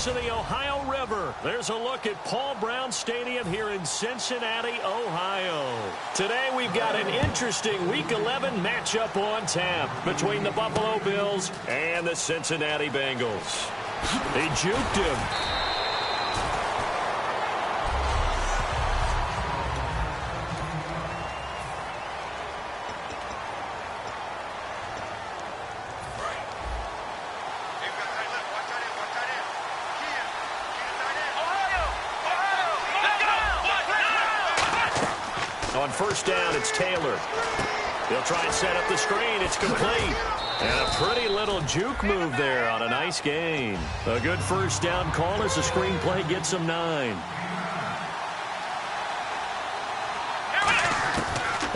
banks of the Ohio River. There's a look at Paul Brown Stadium here in Cincinnati, Ohio. Today we've got an interesting Week 11 matchup on tap between the Buffalo Bills and the Cincinnati Bengals. He juked him. On first down, it's Taylor. He'll try and set up the screen. It's complete. And a pretty little juke move there on a nice gain. A good first down call as the screenplay gets him 9.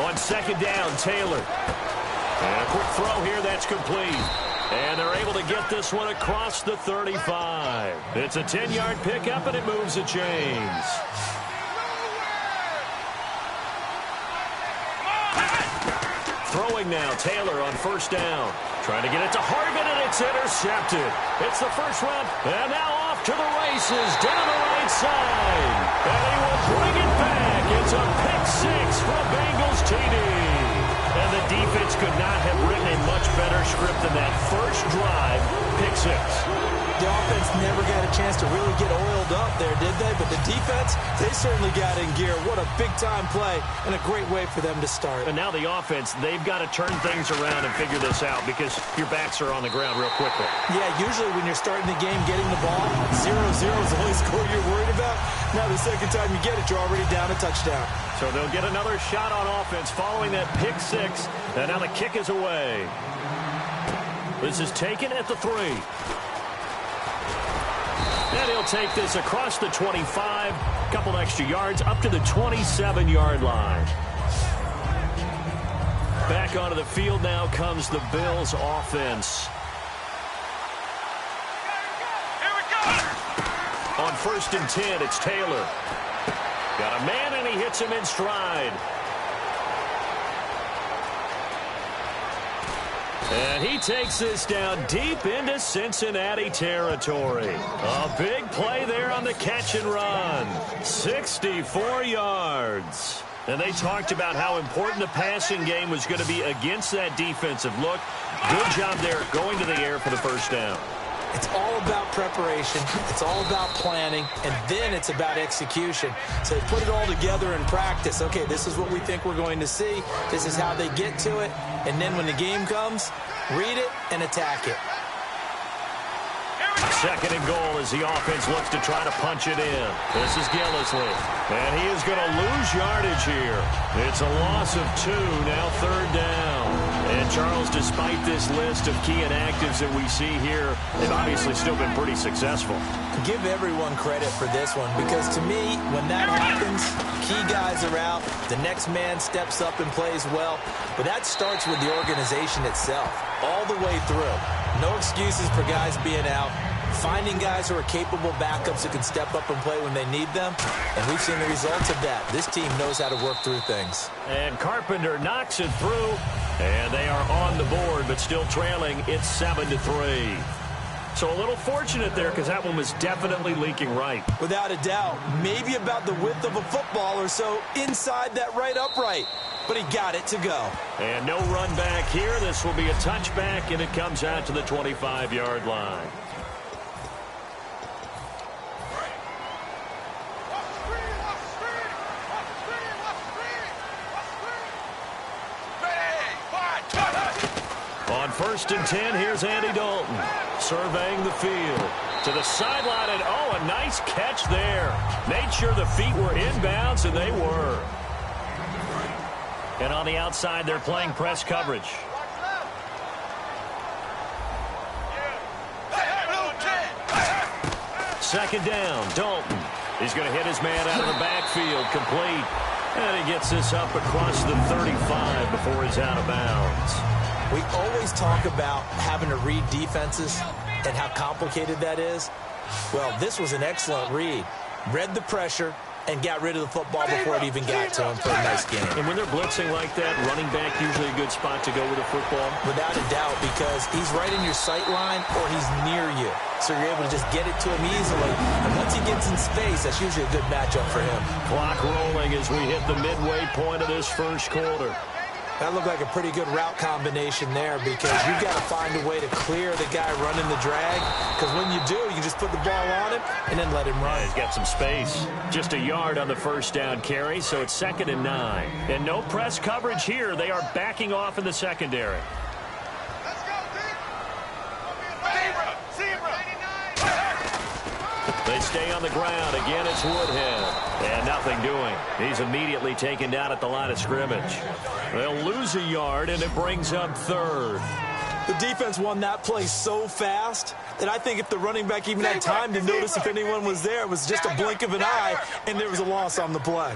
On second down, Taylor. And a quick throw here that's complete. And they're able to get this one across the 35. It's a 10-yard pickup, and it moves the chains. Throwing now, Taylor on first down. Trying to get it to Harvin, and it's intercepted. It's the first run, and now off to the races down the right side. And he will bring it back. It's a pick six from Bengals TD. And the defense could not have written a much better script than that first drive, pick six. The offense never got a chance to really get oiled up there, did they? But the defense, they certainly got in gear. What a big-time play and a great way for them to start. And now the offense, they've got to turn things around and figure this out because your backs are on the ground real quickly. Yeah, usually when you're starting the game, getting the ball, 0-0 is the only score you're worried about. Now the second time you get it, you're already down a touchdown. So they'll get another shot on offense following that pick six. And now the kick is away. This is taken at the 3. And he'll take this across the 25, a couple extra yards, up to the 27-yard line. Back onto the field now comes the Bills offense. Here we go. On first and 10, it's Taylor. Got a man, and he hits him in stride. And he takes this down deep into Cincinnati territory. A big play there on the catch and run. 64 yards. And they talked about how important the passing game was going to be against that defensive look. Good job there going to the air for the first down. It's all about preparation. It's all about planning. And then it's about execution. So put it all together in practice. Okay, this is what we think we're going to see. This is how they get to it. And then when the game comes, read it and attack it. Second and goal as the offense looks to try to punch it in. This is Gillislee. And he is going to lose yardage here. It's a loss of 2, now third down. And Charles, despite this list of key inactives that we see here, they've obviously still been pretty successful. Give everyone credit for this one because to me, when that happens, key guys are out, the next man steps up and plays well. But that starts with the organization itself, all the way through. No excuses for guys being out. Finding guys who are capable backups who can step up and play when they need them. And we've seen the results of that. This team knows how to work through things. And Carpenter knocks it through. And they are on the board, but still trailing. It's 7-3. So a little fortunate there because that one was definitely leaking right. Without a doubt. Maybe about the width of a football or so inside that right upright. But he got it to go. And no run back here. This will be a touchback, and it comes out to the 25-yard line. On first and 10, here's Andy Dalton surveying the field to the sideline, and oh, a nice catch there. Made sure the feet were inbounds, and they were. And on the outside, they're playing press coverage. Second down, Dalton. He's going to hit his man out of the backfield, complete. And he gets this up across the 35 before he's out of bounds. We always talk about having to read defenses and how complicated that is. Well, this was an excellent read. Read the pressure, and got rid of the football before it even got to him for a nice game. And when they're blitzing like that, running back usually a good spot to go with a football? Without a doubt, because he's right in your sight line or he's near you. So you're able to just get it to him easily. And once he gets in space, that's usually a good matchup for him. Clock rolling as we hit the midway point of this first quarter. That looked like a pretty good route combination there because you've got to find a way to clear the guy running the drag, because when you do, you just put the ball on him and then let him run. Yeah, he's got some space. Just a yard on the first down carry, so it's 2nd and 9. And no press coverage here. They are backing off in the secondary. Let's go, Zebra! Zebra! They stay on the ground. Again, it's Woodhead. And nothing doing. He's immediately taken down at the line of scrimmage. They'll lose a yard, and it brings up 3rd. The defense won that play so fast that I think if the running back even had time to notice if anyone was there, it was just a blink of an eye, and there was a loss on the play.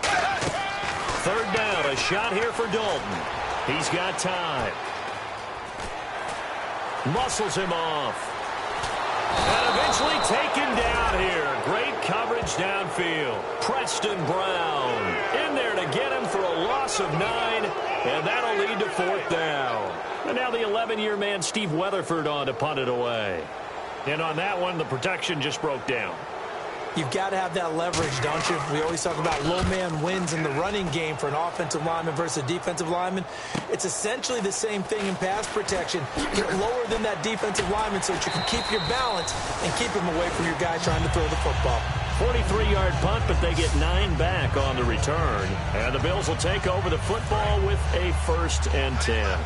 3rd down, a shot here for Dalton. He's got time. Muscles him off. And eventually taken down here. Great coverage downfield. Preston Brown in there to get him for a loss of 9, and that'll lead to 4th down. And now the 11-year man Steve Weatherford on to punt it away. And on that one, the protection just broke down. You've got to have that leverage, don't you? We always talk about low man wins in the running game for an offensive lineman versus a defensive lineman. It's essentially the same thing in pass protection. Get lower than that defensive lineman so that you can keep your balance and keep him away from your guy trying to throw the football. 43-yard punt, but they get 9 back on the return. And the Bills will take over the football with a 1st and 10.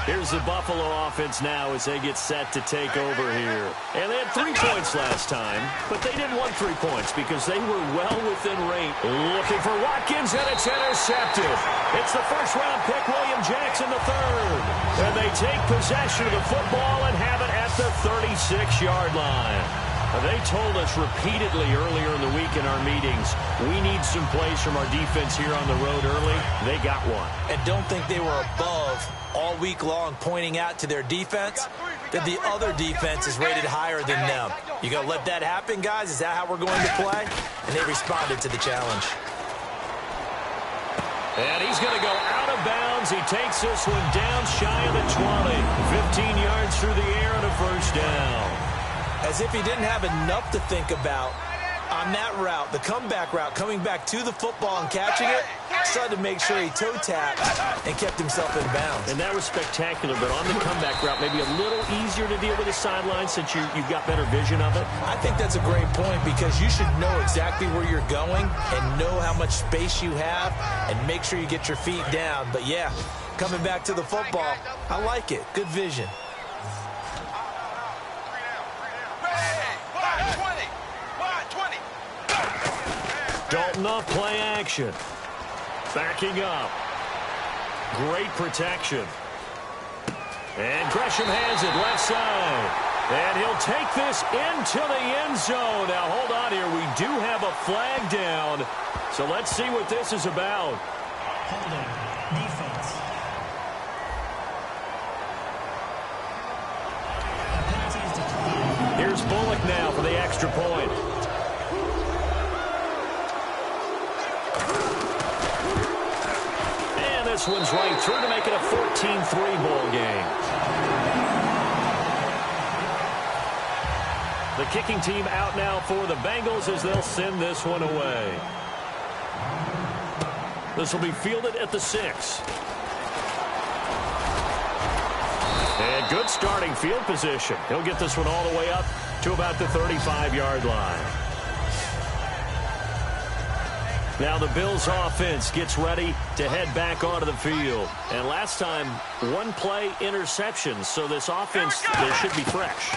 Here's the Buffalo offense now as they get set to take over here. And they had 3 points last time, but they didn't want 3 points because they were well within range. Looking for Watkins, and it's intercepted. It's the first-round pick, William Jackson, the 3rd. And they take possession of the football and have it at the 36-yard line. They told us repeatedly earlier in the week in our meetings, we need some plays from our defense here on the road early. They got one. And don't think they were above all week long pointing out to their defense that the other defense is rated higher than them. You going to let that happen, guys? Is that how we're going to play? And they responded to the challenge. And he's going to go out of bounds. He takes this one down shy of the 20. 15 yards through the air and a 1st down. As if he didn't have enough to think about on that route, the comeback route, coming back to the football and catching it, decided to make sure he toe-tapped and kept himself in bounds. And that was spectacular, but on the comeback route, maybe a little easier to deal with the sideline since you've got better vision of it. I think that's a great point because you should know exactly where you're going and know how much space you have and make sure you get your feet down. But, yeah, coming back to the football, I like it. Good vision. Dalton off play action. Backing up. Great protection. And Gresham has it left side. And he'll take this into the end zone. Now, hold on here. We do have a flag down. So let's see what this is about. Holding. Defense. A penalty is declined. Here's Bullock now for the extra point. This one's right through to make it a 14-3 ball game. The kicking team out now for the Bengals as they'll send this one away. This will be fielded at the 6. And good starting field position. He'll get this one all the way up to about the 35-yard line. Now the Bills offense gets ready to head back onto the field. And last time, 1 play interception. So this offense, they should be fresh.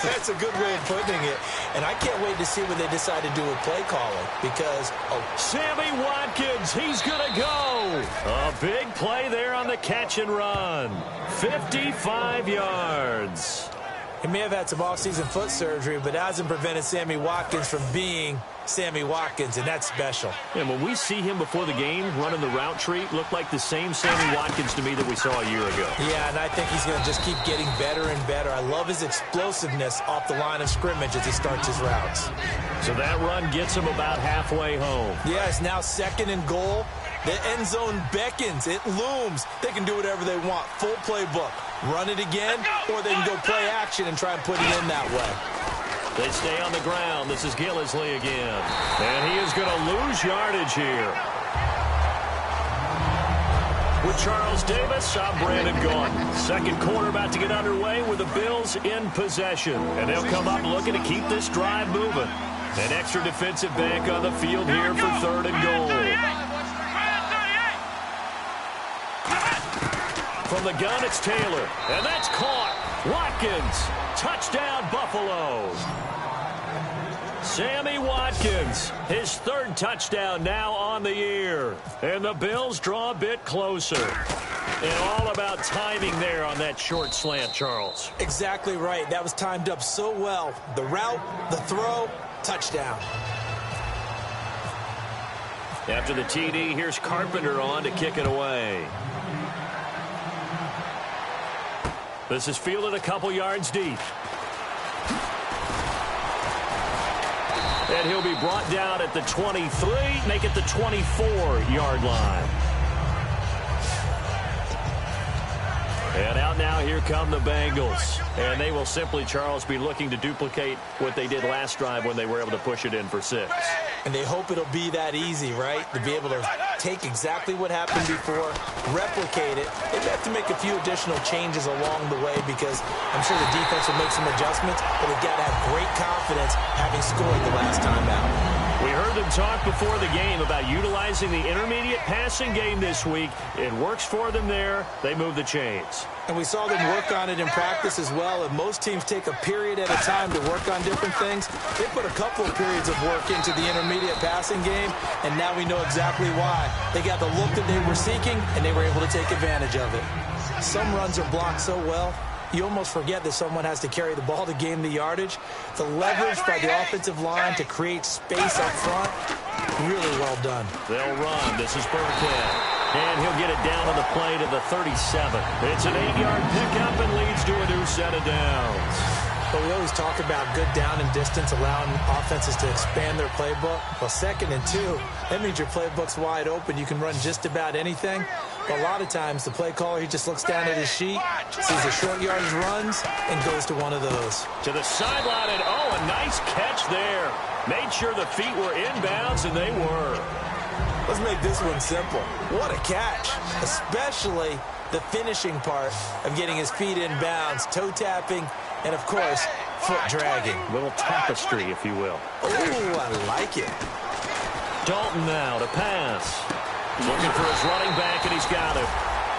That's a good way of putting it. And I can't wait to see what they decide to do with play calling. Because, Sammy Watkins, he's going to go. A big play there on the catch and run. 55 yards. He may have had some off-season foot surgery, but that hasn't prevented Sammy Watkins from being Sammy Watkins, and that's special. And when we see him before the game running the route tree, it looked like the same Sammy Watkins to me that we saw a year ago. Yeah, and I think he's going to just keep getting better and better. I love his explosiveness off the line of scrimmage as he starts his routes. So that run gets him about halfway home. Yeah, it's now 2nd and goal. The end zone beckons. It looms. They can do whatever they want. Full playbook. Run it again, or they can go play action and try and put it in that way. They stay on the ground. This is Gillislee again. And he is going to lose yardage here. With Charles Davis, I'm Brandon Gaudin. Second quarter about to get underway with the Bills in possession. And they'll come up looking to keep this drive moving. An extra defensive back on the field here for 3rd and goal. From the gun, it's Taylor. And that's caught. Watkins. Touchdown, Buffalo. Sammy Watkins, his 3rd touchdown now on the year. And the Bills draw a bit closer. And all about timing there on that short slant, Charles. Exactly right. That was timed up so well. The route, the throw, touchdown. After the TD, here's Carpenter on to kick it away. This is fielded a couple yards deep. And he'll be brought down at the 23, make it the 24-yard line. And out now, here come the Bengals. And they will simply, Charles, be looking to duplicate what they did last drive when they were able to push it in for 6. And they hope it'll be that easy, right? To be able to take exactly what happened before, replicate it. They have to make a few additional changes along the way because I'm sure the defense will make some adjustments, but they've got to have great confidence having scored the last time out. We heard them talk before the game about utilizing the intermediate passing game this week. It works for them there. They move the chains. And we saw them work on it in practice as well. And most teams take a period at a time to work on different things. They put a couple of periods of work into the intermediate passing game, and now we know exactly why. They got the look that they were seeking, and they were able to take advantage of it. Some runs are blocked so well, you almost forget that someone has to carry the ball to gain the yardage. The leverage by the offensive line to create space up front, really well done. They'll run. This is Burkhead. And he'll get it down on the play to the 37. It's an 8-yard pickup and leads to a new set of downs. But we always talk about good down and distance, allowing offenses to expand their playbook. Well, 2nd and 2, that means your playbook's wide open. You can run just about anything. But a lot of times, the play caller, he just looks down at his sheet, sees the short yardage runs, and goes to one of those. To the sideline, and oh, a nice catch there. Made sure the feet were inbounds, and they were. Let's make this one simple. What a catch, especially the finishing part of getting his feet in bounds, toe tapping, and, of course, foot dragging. Little tapestry, if you will. Ooh, I like it. Dalton now to pass. Looking for his running back, and he's got it.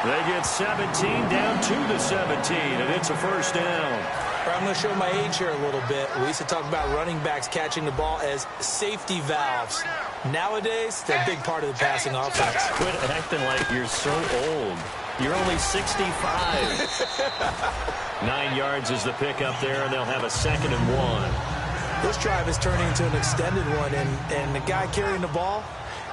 They get 17 down to the 17, and it's a first down. I'm going to show my age here a little bit. We used to talk about running backs catching the ball as safety valves. Nowadays, they're a big part of the passing offense. Quit acting like you're so old. You're only 65. 9 yards is the pickup there, and they'll have a 2nd and 1. This drive is turning into an extended one, and the guy carrying the ball,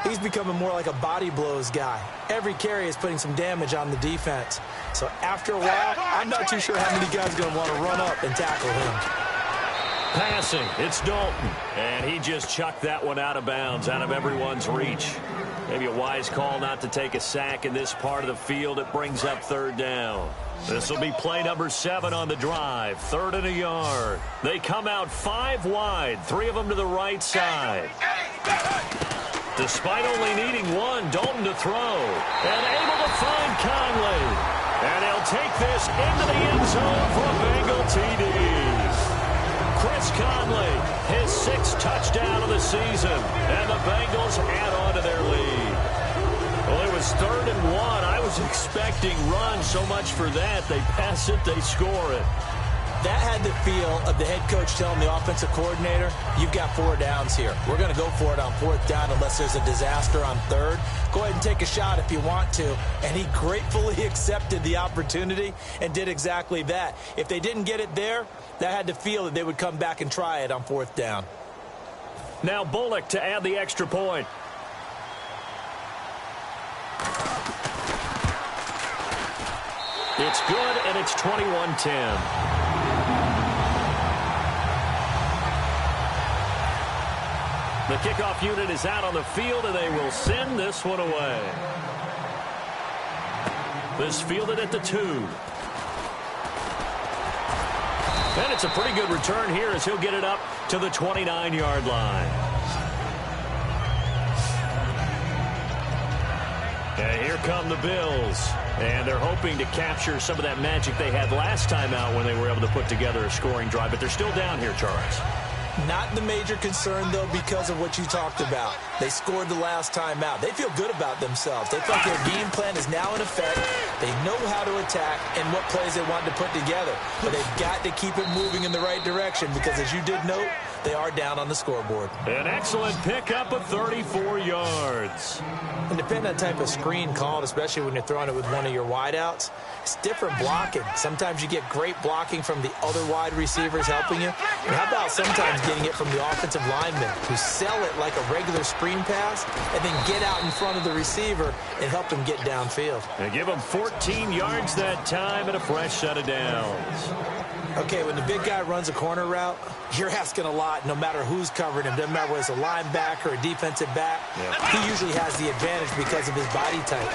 he's becoming more like a body blows guy. Every carry is putting some damage on the defense. So after a while, I'm not too sure how many guys are going to want to run up and tackle him. Passing, it's Dalton. And he just chucked that one out of bounds, out of everyone's reach. Maybe a wise call not to take a sack in this part of the field. It brings up 3rd down. This will be play number 7 on the drive. 3rd and a yard. They come out 5 wide, 3 of them to the right side. Despite only needing 1, Dalton to throw. And able to find Conley. And he'll take this into the end zone for a Bengal TD. Chris Conley, his 6th touchdown of the season. And the Bengals add on to their lead. Well, it was 3rd and 1. I was expecting run so much for that. They pass it, they score it. That had the feel of the head coach telling the offensive coordinator, you've got 4 downs here. We're going to go for it on 4th down unless there's a disaster on 3rd. Go ahead and take a shot if you want to. And he gratefully accepted the opportunity and did exactly that. If they didn't get it there, that had the feel that they would come back and try it on 4th down. Now Bullock to add the extra point. It's good, and it's 21-10. The kickoff unit is out on the field, and they will send this one away. This fielded at the 2. And it's a pretty good return here as he'll get it up to the 29-yard line. And here come the Bills. And they're hoping to capture some of that magic they had last time out when they were able to put together a scoring drive. But they're still down here, Charles. Not the major concern, though, because of what you talked about. They scored the last time out. They feel good about themselves. They feel like their game plan is now in effect. They know how to attack and what plays they want to put together. But they've got to keep it moving in the right direction because, as you did note, they are down on the scoreboard. An excellent pickup of 34 yards. And depending on the type of screen called, especially when you're throwing it with one of your wideouts, it's different blocking. Sometimes you get great blocking from the other wide receivers helping you. And how about sometimes getting it from the offensive linemen who sell it like a regular screen pass and then get out in front of the receiver and help him get downfield. They give him 14 yards that time and a fresh set of downs. Okay, when the big guy runs a corner route, you're asking a lot no matter who's covering him. Doesn't matter whether it's a linebacker or a defensive back. He usually has the advantage because of his body type.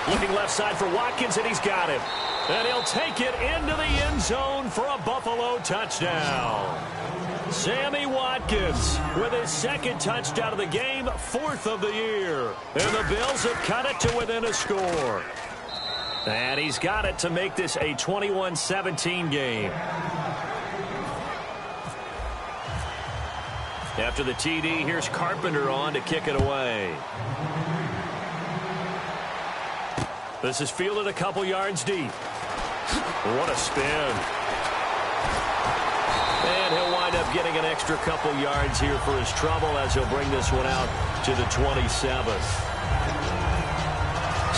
Looking left side for Watkins, and he's got him. And he'll take it into the end zone for a Buffalo touchdown. Sammy Watkins with his 2nd touchdown of the game, 4th of the year. And the Bills have cut it to within a score. And he's got it to make this a 21-17 game. After the TD, here's Carpenter on to kick it away. This is fielded a couple yards deep. What a spin. And he'll wind up getting an extra couple yards here for his trouble as he'll bring this one out to the 27th.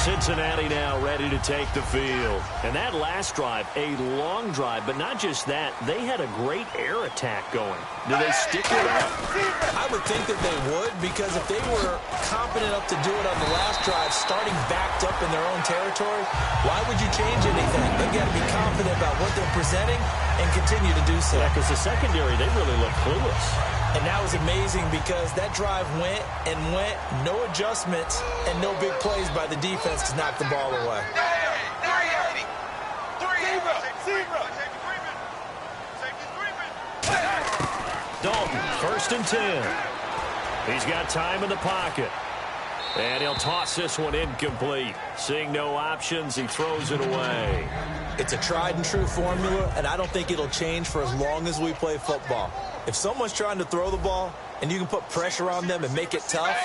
Cincinnati now ready to take the field. And that last drive, a long drive, but not just that. They had a great air attack going. Do they stick with that? I would think that they would, because if they were confident enough to do it on the last drive, starting backed up in their own territory, why would you change anything? They've got to be confident about what they're presenting and continue to do so. Yeah, because the secondary, they really look clueless. And that was amazing because that drive went and went, no adjustments, and no big plays by the defense to knock the ball away. Dalton, 1st and 10. He's got time in the pocket. And he'll toss this one incomplete. Seeing no options, he throws it away. It's a tried-and-true formula, and I don't think it'll change for as long as we play football. If someone's trying to throw the ball and you can put pressure on them and make it tough,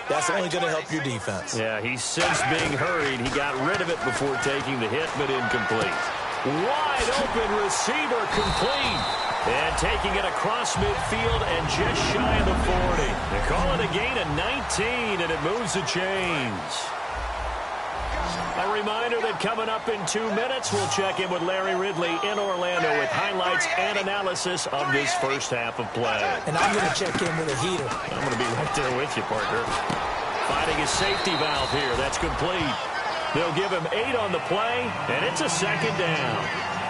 that's only going to help your defense. Yeah, he's since being hurried. He got rid of it before taking the hit, but incomplete. Wide open receiver complete. And taking it across midfield and just shy of the 40. They call it a gain of 19, and it moves the chains. A reminder that coming up in 2 minutes, we'll check in with Larry Ridley in Orlando with highlights and analysis of this first half of play. And I'm going to check in with a heater. I'm going to be right there with you, partner. Finding his safety valve here. That's complete. They'll give him 8 on the play, and it's a 2nd down.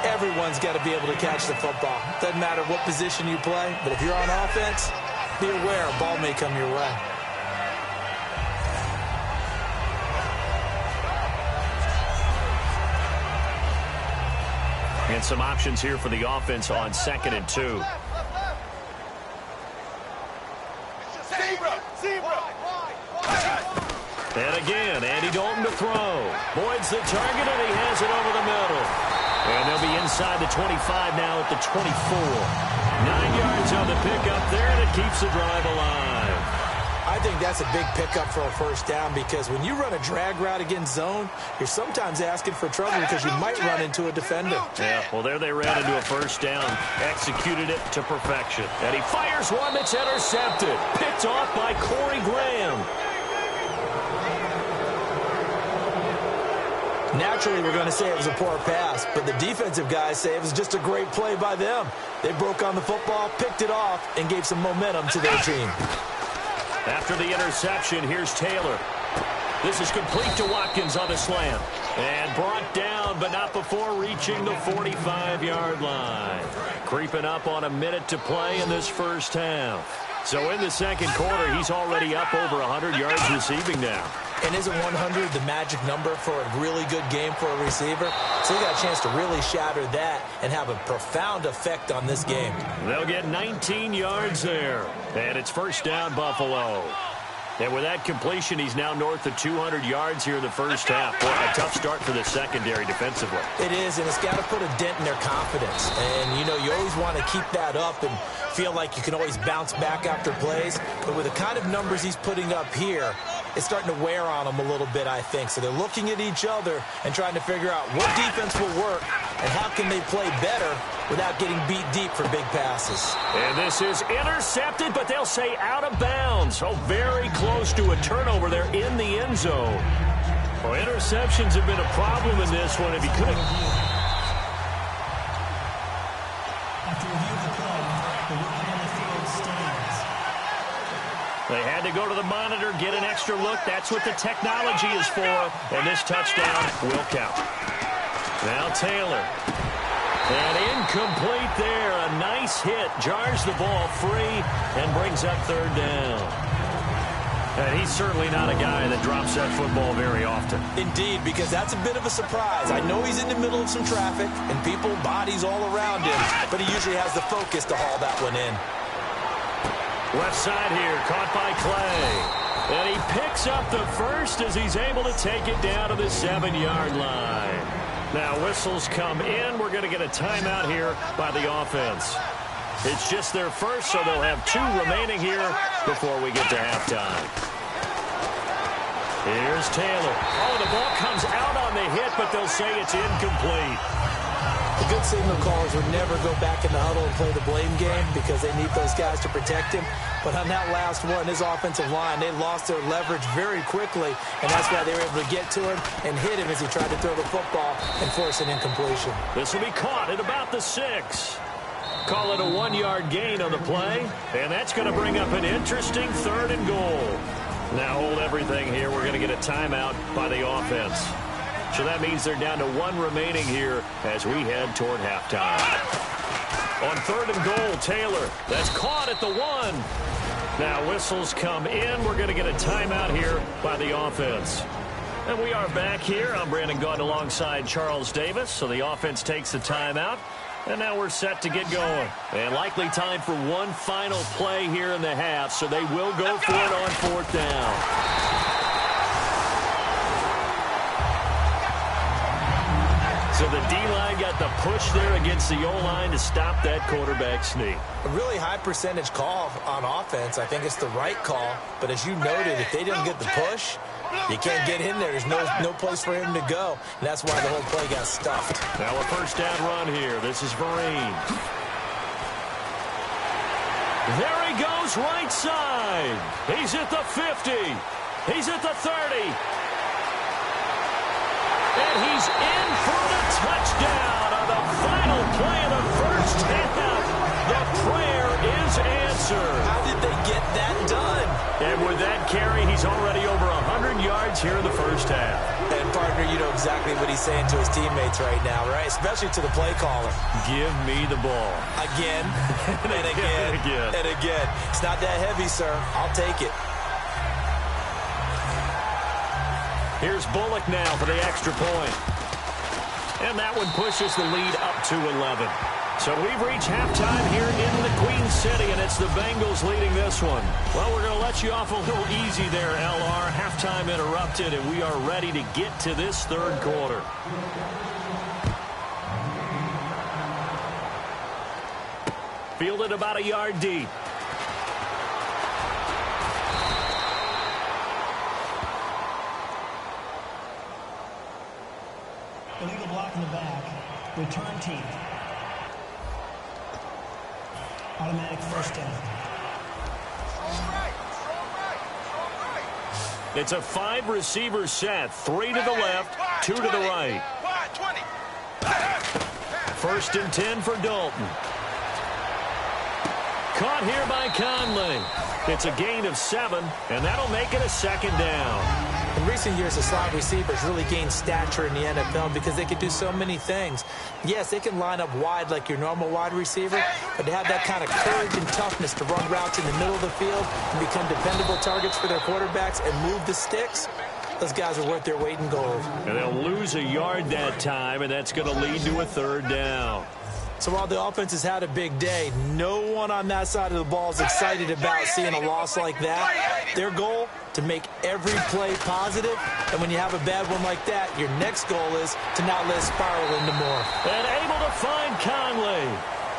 Everyone's got to be able to catch the football. Doesn't matter what position you play, but if you're on offense, be aware a ball may come your way. And some options here for the offense on 2nd and 2. And again, Andy Dalton to throw. Boyd's the target, and he has it over the middle. And they'll be inside the 25 now at the 24. 9 yards on the pickup there, and it keeps the drive alive. I think that's a big pickup for a first down because when you run a drag route against zone, you're sometimes asking for trouble because you might run into a defender. Yeah, well, there they ran into a first down, executed it to perfection. And he fires one that's intercepted, picked off by Corey Graham. Naturally, we're going to say it was a poor pass, but the defensive guys say it was just a great play by them. They broke on the football, picked it off, and gave some momentum to their team. After the interception, here's Taylor. This is complete to Watkins on the slant. And brought down, but not before reaching the 45-yard line. Creeping up on a minute to play in this first half. So in the second quarter, he's already up over 100 yards receiving now. And isn't 100 the magic number for a really good game for a receiver? So he got a chance to really shatter that and have a profound effect on this game. They'll get 19 yards there. And it's first down, Buffalo. And with that completion, he's now north of 200 yards here in the first half. Boy, a tough start for the secondary defensively. It is, and it's got to put a dent in their confidence. And, you know, you always want to keep that up and feel like you can always bounce back after plays. But with the kind of numbers he's putting up here, it's starting to wear on them a little bit, I think. So they're looking at each other and trying to figure out what defense will work and how can they play better without getting beat deep for big passes. And this is intercepted, but they'll say out of bounds. So very close to a turnover there in the end zone. Well, interceptions have been a problem in this one if he could. After review of the play, the rookie on the field stands. They had to go to the monitor, get an extra look. That's what the technology is for. And this touchdown will count. Now Taylor. And incomplete there. A nice hit. Jars the ball free and brings up third down. And he's certainly not a guy that drops that football very often. Indeed, because that's a bit of a surprise. I know he's in the middle of some traffic and people, bodies all around him, but he usually has the focus to haul that one in. Left side here, caught by Clay. And he picks up the first as he's able to take it down to the 7-yard line. Now whistles come in. We're going to get a timeout here by the offense. It's just their first, so they'll have 2 remaining here before we get to halftime. Here's Taylor. Oh, the ball comes out on the hit, but they'll say it's incomplete. The good signal callers would never go back in the huddle and play the blame game because they need those guys to protect him. But on that last one, his offensive line, they lost their leverage very quickly, and that's why they were able to get to him and hit him as he tried to throw the football and force an incompletion. This will be caught at about the 6. Call it a 1-yard gain on the play, and that's going to bring up an interesting 3rd and goal. Now hold everything here. We're going to get a timeout by the offense. So that means they're down to 1 remaining here as we head toward halftime. On 3rd and goal, Taylor. That's caught at the 1. Now whistles come in. We're going to get a timeout here by the offense. And we are back here. I'm Brandon Gaudin alongside Charles Davis. So the offense takes the timeout. And now we're set to get going. And likely time for one final play here in the half. So they will go for it on 4th down. So the D-line got the push there against the O-line to stop that quarterback sneak. A really high percentage call on offense. I think it's the right call. But as you noted, if they didn't get the push, you can't get in there. There's no place for him to go. And that's why the whole play got stuffed. Now a first down run here. This is Vereen. There he goes right side. He's at the 50. He's at the 30. And he's in for the touchdown on the final play of the first half. The prayer is answered. How did they get that done? And with that carry, he's already over 100 yards here in the first half. And, partner, you know exactly what he's saying to his teammates right now, right? Especially to the play caller. Give me the ball. Again, and again, and again. It's not that heavy, sir. I'll take it. Here's Bullock now for the extra point. And that one pushes the lead up to 11. So we've reached halftime here in the Queen City, and it's the Bengals leading this one. Well, we're going to let you off a little easy there, LR. Halftime interrupted, and we are ready to get to this 3rd quarter. Fielded about a yard deep. Return team. Automatic first down. It's a 5-receiver set. 3 to the left, 2 to the right. First and 10 for Dalton. Caught here by Conley. It's a gain of 7, and that'll make it a second down. In recent years, the slot receivers really gained stature in the NFL because they can do so many things. Yes, they can line up wide like your normal wide receiver, but to have that kind of courage and toughness to run routes in the middle of the field and become dependable targets for their quarterbacks and move the sticks, those guys are worth their weight in gold. And they'll lose a yard that time, and that's going to lead to a third down. So while the offense has had a big day, no one on that side of the ball is excited about seeing a loss like that. Their goal, to make every play positive, and when you have a bad one like that, your next goal is to not let it spiral into more. And able to find Conley.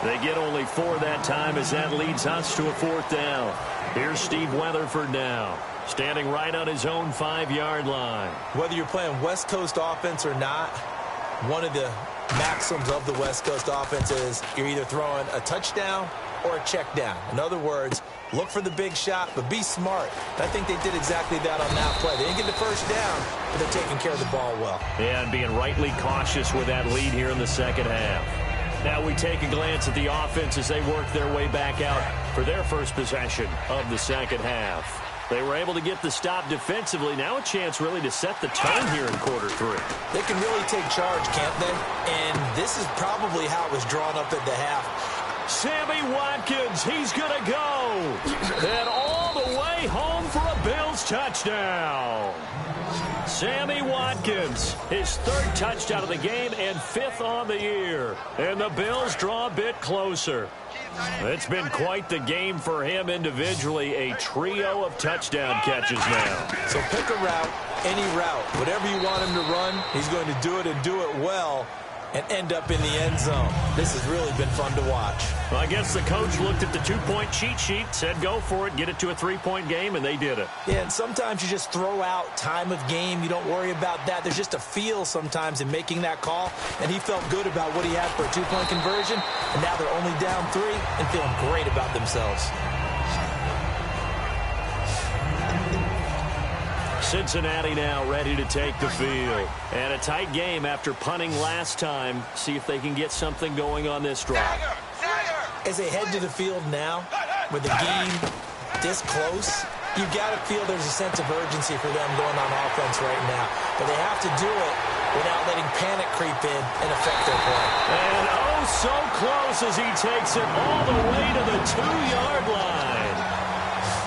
They get only 4 that time as that leads us to a fourth down. Here's Steve Weatherford now, standing right on his own 5-yard line. Whether you're playing West Coast offense or not, one of the maxims of the West Coast offense is you're either throwing a touchdown or a check down. In other words, look for the big shot, but be smart. And I think they did exactly that on that play. They didn't get the first down, but they're taking care of the ball well. Yeah, and being rightly cautious with that lead here in the second half. Now we take a glance at the offense as they work their way back out for their first possession of the second half. They were able to get the stop defensively. Now a chance really to set the tone here in quarter 3. They can really take charge, can't they? And this is probably how it was drawn up at the half. Sammy Watkins, he's going to go. And all the way home for a Bills touchdown. Sammy Watkins, his 3rd touchdown of the game and 5th on the year. And the Bills draw a bit closer. It's been quite the game for him individually, a trio of touchdown catches now. So pick a route, any route, whatever you want him to run, he's going to do it and do it well and end up in the end zone. This has really been fun to watch. Well, I guess the coach looked at the 2-point cheat sheet, said go for it, get it to a 3-point game, and they did it. Yeah, and sometimes you just throw out time of game. You don't worry about that. There's just a feel sometimes in making that call, and he felt good about what he had for a 2-point conversion, and now they're only down 3 and feeling great about themselves. Cincinnati now ready to take the field. And a tight game after punting last time. See if they can get something going on this drive. As they head to the field now, with the game this close, you've got to feel there's a sense of urgency for them going on offense right now. But they have to do it without letting panic creep in and affect their play. And oh, so close as he takes it all the way to the 2-yard line.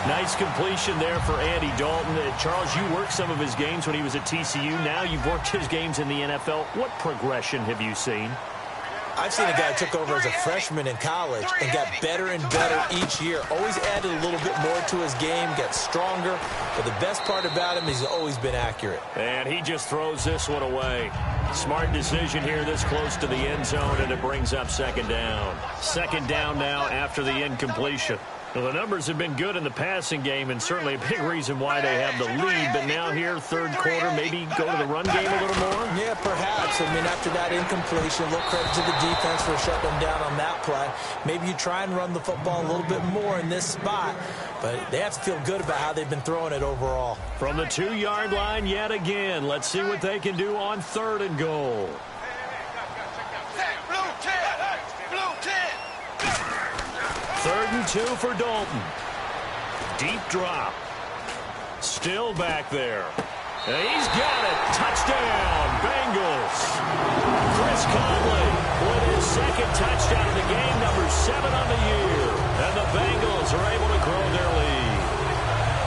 Nice completion there for Andy Dalton. Charles, you worked some of his games when he was at TCU. Now you've worked his games in the NFL. What progression have you seen? I've seen a guy who took over as a freshman in college and got better and better each year. Always added a little bit more to his game, got stronger. But the best part about him is he's always been accurate. And he just throws this one away. Smart decision here this close to the end zone, and it brings up second down. Second down now after the incompletion. Well, the numbers have been good in the passing game, and certainly a big reason why they have the lead. But now here, third quarter, maybe go to the run game a little more? Yeah, perhaps. I mean, after that incompletion, a little credit to the defense for shutting them down on that play. Maybe you try and run the football a little bit more in this spot. But they have to feel good about how they've been throwing it overall. From the 2-yard line yet again. Let's see what they can do on 3rd and goal. Third and 2 for Dalton. Deep drop. Still back there. And he's got it. Touchdown, Bengals. Chris Conley with his 2nd touchdown of the game, number 7 on the year. And the Bengals are able to grow their lead.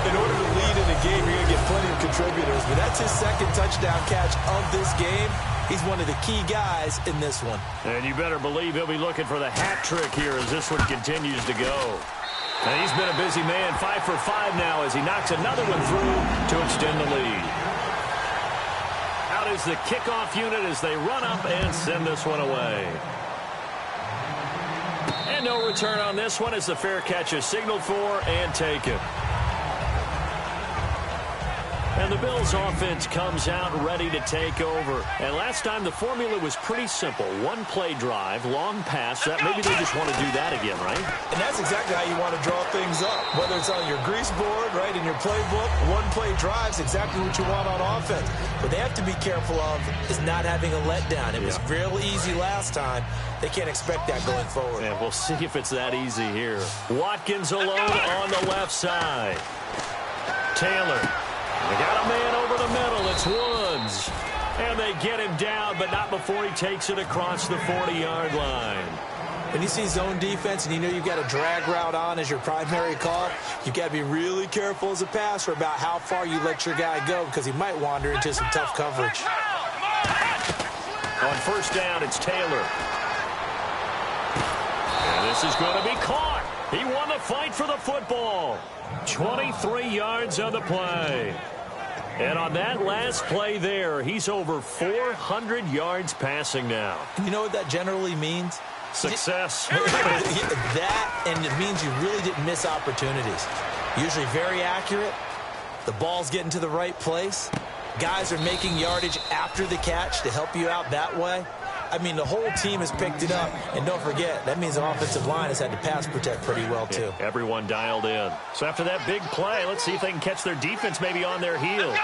In order to lead in a game, you're going to get plenty of contributors. But that's his 2nd touchdown catch of this game. He's one of the key guys in this one. And you better believe he'll be looking for the hat trick here as this one continues to go. And he's been a busy man, 5 for 5 now as he knocks another one through to extend the lead. Out is the kickoff unit as they run up and send this one away. And no return on this one as the fair catch is signaled for and taken. And the Bills offense comes out ready to take over. And last time the formula was pretty simple. One play drive, long pass. Maybe they just want to do that again, right? And that's exactly how you want to draw things up. Whether it's on your grease board, right, in your playbook, one play drive is exactly what you want on offense. What they have to be careful of is not having a letdown. It was real easy last time. They can't expect that going forward. And we'll see if it's that easy here. Watkins alone on the left side. Taylor. They got a man over the middle. It's Woods. And they get him down, but not before he takes it across the 40-yard line. When you see zone defense and you know you've got a drag route on as your primary call, you've got to be really careful as a passer about how far you let your guy go because he might wander into some tough coverage. On first down, it's Taylor. And this is going to be caught. He won the fight for the football. 23 yards on the play. And on that last play there, he's over 400 yards passing now. You know what that generally means? Success. That, and it means you really didn't miss opportunities. Usually very accurate. The ball's getting to the right place. Guys are making yardage after the catch to help you out that way. I mean, the whole team has picked it up. And don't forget, that means the offensive line has had to pass protect pretty well, too. Yeah, everyone dialed in. So after that big play, let's see if they can catch their defense maybe on their heels.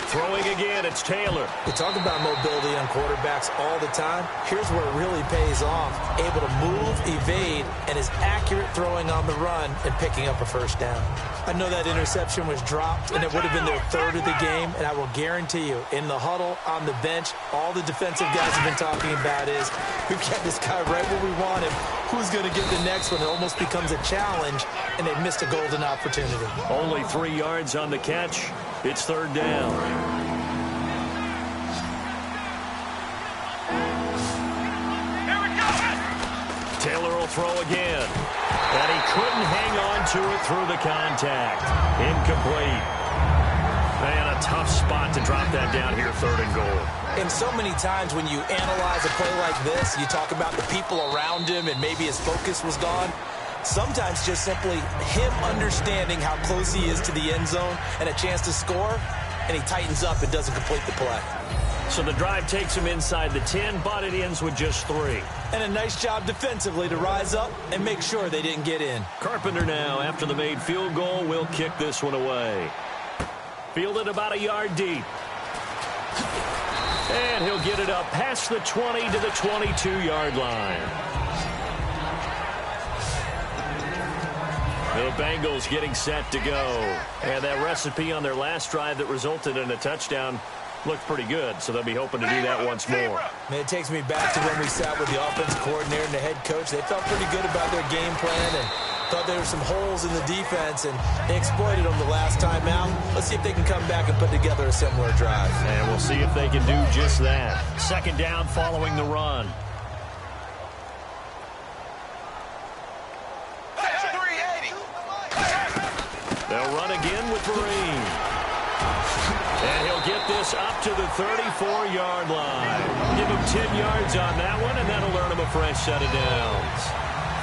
Throwing again, it's Taylor. We talk about mobility on quarterbacks all the time. Here's where it really pays off. Able to move, evade, and is accurate throwing on the run and picking up a first down. I know that interception was dropped, and it would have been their third of the game, and I will guarantee you, in the huddle, on the bench, all the defensive guys have been talking about is, we've got this guy right where we want him. Who's going to get the next one? It almost becomes a challenge, and they missed a golden opportunity. Only 3 yards on the catch. It's third down. Taylor will throw again. And he couldn't hang on to it through the contact. Incomplete. Man, a tough spot to drop that down here, third and goal. And so many times when you analyze a play like this, you talk about the people around him and maybe his focus was gone. Sometimes just simply him understanding how close he is to the end zone and a chance to score, and he tightens up and doesn't complete the play. So the drive takes him inside the 10, but it ends with just 3. And a nice job defensively to rise up and make sure they didn't get in. Carpenter now, after the made field goal, will kick this one away. Fielded about a yard deep. And he'll get it up past the 20 to the 22-yard line. The Bengals getting set to go. And that recipe on their last drive that resulted in a touchdown looked pretty good, so they'll be hoping to do that once more. And it takes me back to when we sat with the offensive coordinator and the head coach. They felt pretty good about their game plan and thought there were some holes in the defense, and they exploited them the last time out. Let's see if they can come back and put together a similar drive. And we'll see if they can do just that. Second down following the run. They'll run again with Vereen. And he'll get this up to the 34-yard line. Give him 10 yards on that one, and that'll earn him a fresh set of downs.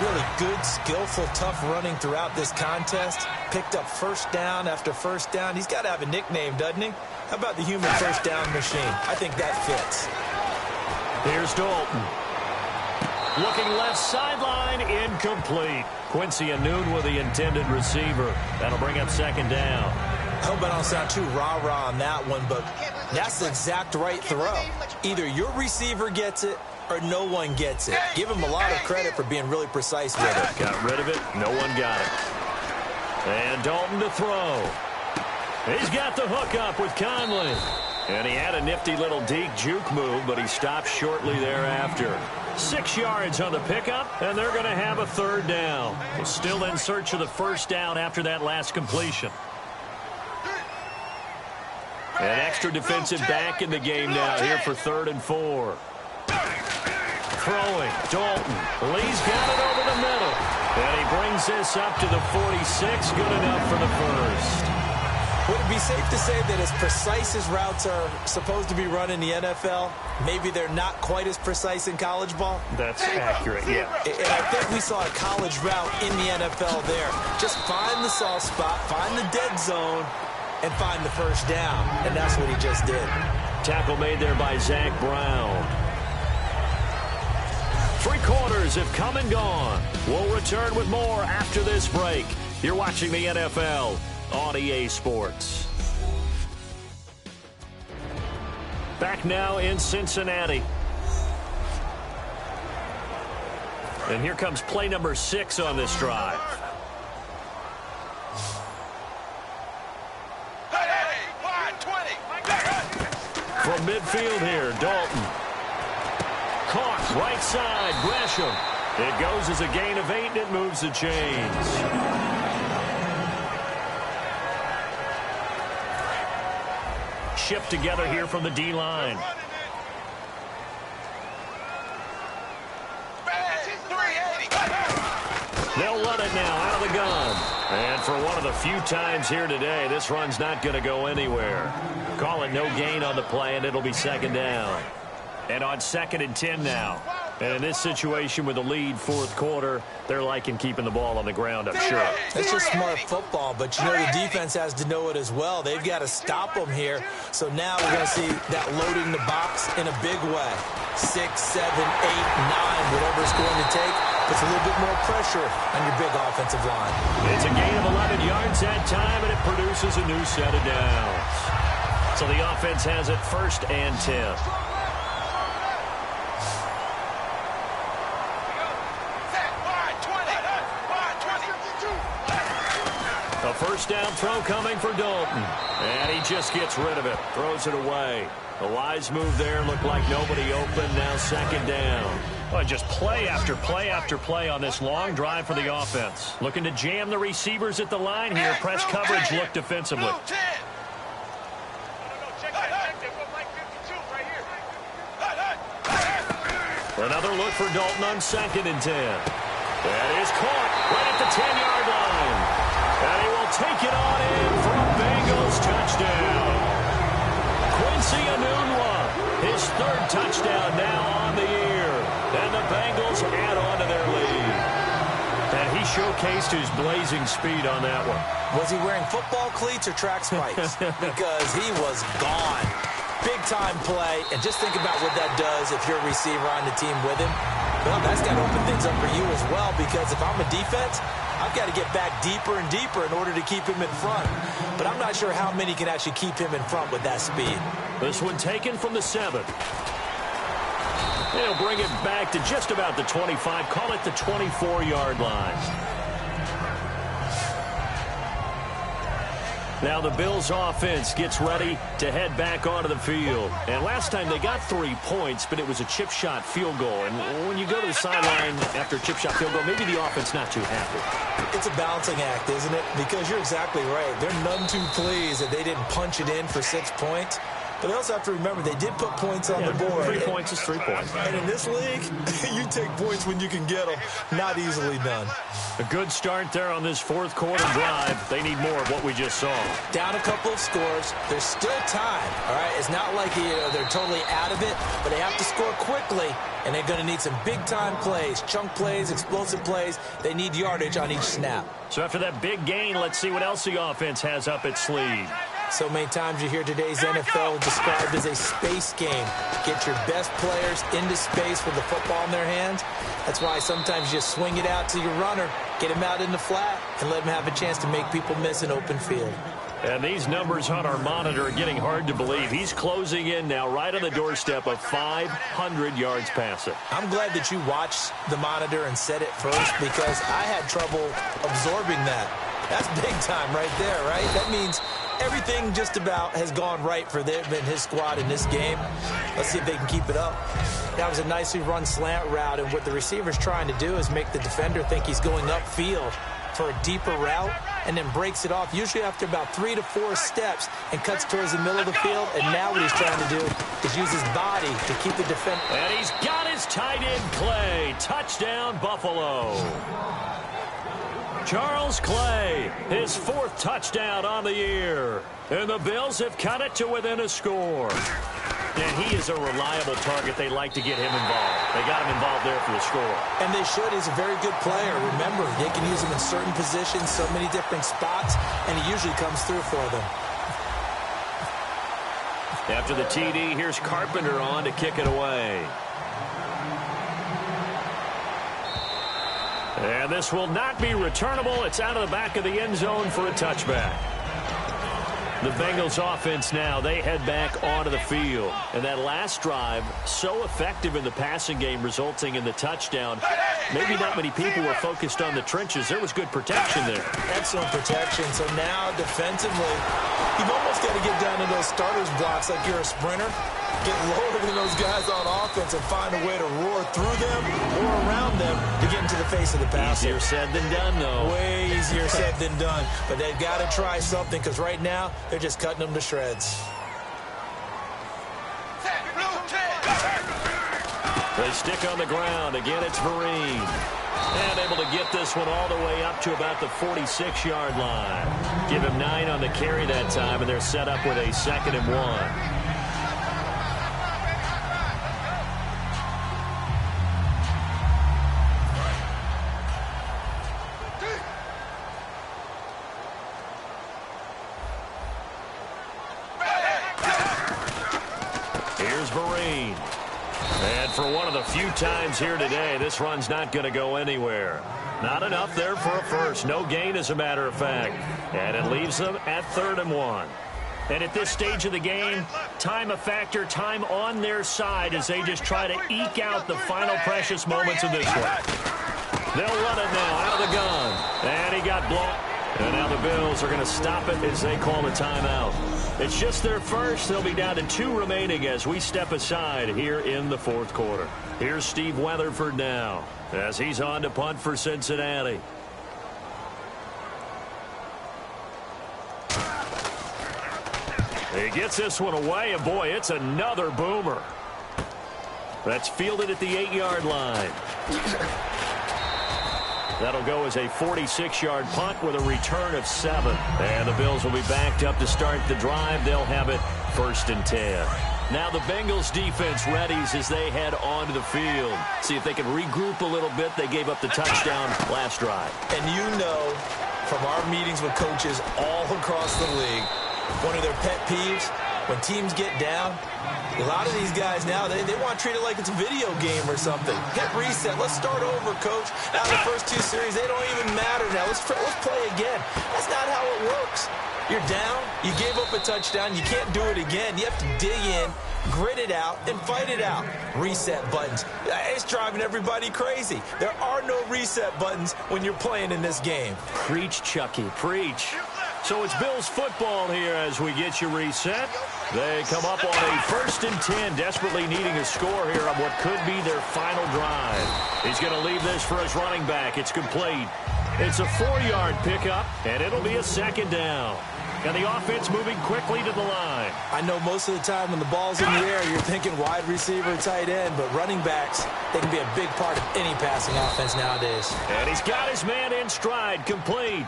Really good, skillful, tough running throughout this contest. Picked up first down after first down. He's got to have a nickname, doesn't he? How about the human first down machine? I think that fits. Here's Dalton. Looking left sideline, incomplete. Quincy Anoon with the intended receiver. That'll bring up second down. I hope I don't sound too rah-rah on that one, but that's the exact right throw. Either your receiver gets it or no one gets it. Give him a lot of credit for being really precise with it. Got rid of it. No one got it. And Dalton to throw. He's got the hook up with Conley. And he had a nifty little deke juke move, but he stopped shortly thereafter. 6 yards on the pickup, and they're going to have a third down. Still in search of the first down after that last completion. An extra defensive back in the game now here for 3rd and 4. Throwing, Dalton. Lee's got it over the middle. And he brings this up to the 46. Good enough for the first. Would it be safe to say that as precise as routes are supposed to be run in the NFL, maybe they're not quite as precise in college ball? That's accurate, yeah. And I think we saw a college route in the NFL there. Just find the soft spot, find the dead zone, and find the first down, and that's what he just did. Tackle made there by Zach Brown. 3 quarters have come and gone. We'll return with more after this break. You're watching the NFL on EA Sports. Back now in Cincinnati. And here comes play number 6 on this drive. From midfield here, Dalton. Caught right side, Gresham. It goes as a gain of 8, and it moves the chains. Shipped together here from the D-line. They'll run it now out of the gun. And for one of the few times here today, this run's not going to go anywhere. Call it no gain on the play, and it'll be 2nd down. And on 2nd and 10 now. And in this situation with the lead 4th quarter, they're liking keeping the ball on the ground, I'm sure. It's just smart football, but you know the defense has to know it as well. They've got to stop them here. So now we're going to see that loading the box in a big way. 6, 7, 8, 9, whatever it's going to take. Puts a little bit more pressure on your big offensive line. It's a gain of 11 yards that time, and it produces a new set of downs. So the offense has it 1st and 10. A 1st down throw coming for Dalton. And he just gets rid of it. Throws it away. A wise move there. Looked like nobody open. Now 2nd down. Oh, just play after play after play on this long drive for the offense. Looking to jam the receivers at the line here. Press coverage look defensively. Another look for Dalton on 2nd and 10. That is caught right at the 10-yard line. And he will take it on in for a Bengals touchdown. Quincy Enunwa, his 3rd touchdown now on the year. And the Bengals add on to their lead. And he showcased his blazing speed on that one. Was he wearing football cleats or track spikes? Because he was gone. Big-time play, and just think about what that does if you're a receiver on the team with him. Well, that's got to open things up for you as well, because if I'm a defense, I've got to get back deeper and deeper in order to keep him in front. But I'm not sure how many can actually keep him in front with that speed. This one taken from the 7. They'll bring it back to just about the 25. Call it the 24-yard line. Now the Bills offense gets ready to head back onto the field. And last time they got 3 points, but it was a chip shot field goal. And when you go to the sideline after a chip shot field goal, maybe the offense not too happy. It's a balancing act, isn't it? Because you're exactly right. They're none too pleased that they didn't punch it in for 6 points. But they also have to remember they did put points on the board. 3 points is 3 points. And in this league, you take points when you can get them. Not easily done. A good start there on this 4th quarter drive. They need more of what we just saw. Down a couple of scores. There's still time, all right? It's not like they're totally out of it, but they have to score quickly, and they're going to need some big-time plays, chunk plays, explosive plays. They need yardage on each snap. So after that big gain, let's see what else the offense has up its sleeve. So many times you hear today's NFL described as a space game. Get your best players into space with the football in their hands. That's why sometimes you just swing it out to your runner, get him out in the flat, and let him have a chance to make people miss an open field. And these numbers on our monitor are getting hard to believe. He's closing in now right on the doorstep of 500 yards passing. I'm glad that you watched the monitor and said it first, because I had trouble absorbing that. That's big time right there, right? That means everything just about has gone right for them and his squad in this game. Let's see if they can keep it up. That was a nicely run slant route, and what the receiver's trying to do is make the defender think he's going upfield for a deeper route, and then breaks it off, usually after about 3 to 4 steps, and cuts towards the middle of the field. And now what he's trying to do is use his body to keep the defender. And he's got his tight end, Clay. Touchdown, Buffalo. Charles Clay, his 4th touchdown on the year. And the Bills have cut it to within a score. And he is a reliable target. They like to get him involved. They got him involved there for the score. And they should. He's a very good player. Remember, they can use him in certain positions, so many different spots, and he usually comes through for them. After the TD, here's Carpenter on to kick it away. And this will not be returnable. It's out of the back of the end zone for a touchback. The Bengals offense now, they head back onto the field. And that last drive, so effective in the passing game, resulting in the touchdown. Maybe not many people were focused on the trenches. There was good protection there. Excellent protection. So now, defensively, you've almost got to get down to those starters blocks like you're a sprinter. Get lower than those guys on offense and find a way to roar through them or around them to get into the face of the passer. Easier said than done, though. Way easier said than done. But they've got to try something because right now they're just cutting them to shreds. They stick on the ground. Again, it's Vereen. And able to get this one all the way up to about the 46-yard line. Give him 9 on the carry that time, and they're set up with a 2nd and 1. For one of the few times here today, this run's not going to go anywhere. Not enough there for a first. No gain, as a matter of fact. And it leaves them at 3rd and 1. And at this stage of the game, time a factor, time on their side as they just try to eke out the final precious moments of this one. They'll run it now out of the gun. And he got blocked. And now the Bills are going to stop it as they call a timeout. It's just their first. They'll be down to 2 remaining as we step aside here in the 4th quarter. Here's Steve Weatherford now as he's on to punt for Cincinnati. He gets this one away, and boy, it's another boomer. That's fielded at the 8-yard line. That'll go as a 46-yard punt with a return of 7. And the Bills will be backed up to start the drive. They'll have it 1st and 10. Now the Bengals defense readies as they head onto the field. See if they can regroup a little bit. They gave up the touchdown last drive. And you know from our meetings with coaches all across the league, one of their pet peeves, when teams get down, a lot of these guys now, they want to treat it like it's a video game or something. Hit reset. Let's start over, coach. Now the first 2 series, they don't even matter now. Let's play again. That's not how it works. You're down. You gave up a touchdown. You can't do it again. You have to dig in, grit it out, and fight it out. Reset buttons. It's driving everybody crazy. There are no reset buttons when you're playing in this game. Preach, Chucky. Preach. So it's Bills football here as we get you reset. They come up on a 1st and 10, desperately needing a score here on what could be their final drive. He's going to leave this for his running back. It's complete. It's a 4-yard pickup, and it'll be a 2nd down. And the offense moving quickly to the line. I know most of the time when the ball's in the air, you're thinking wide receiver, tight end, but running backs, they can be a big part of any passing offense nowadays. And he's got his man in stride, complete.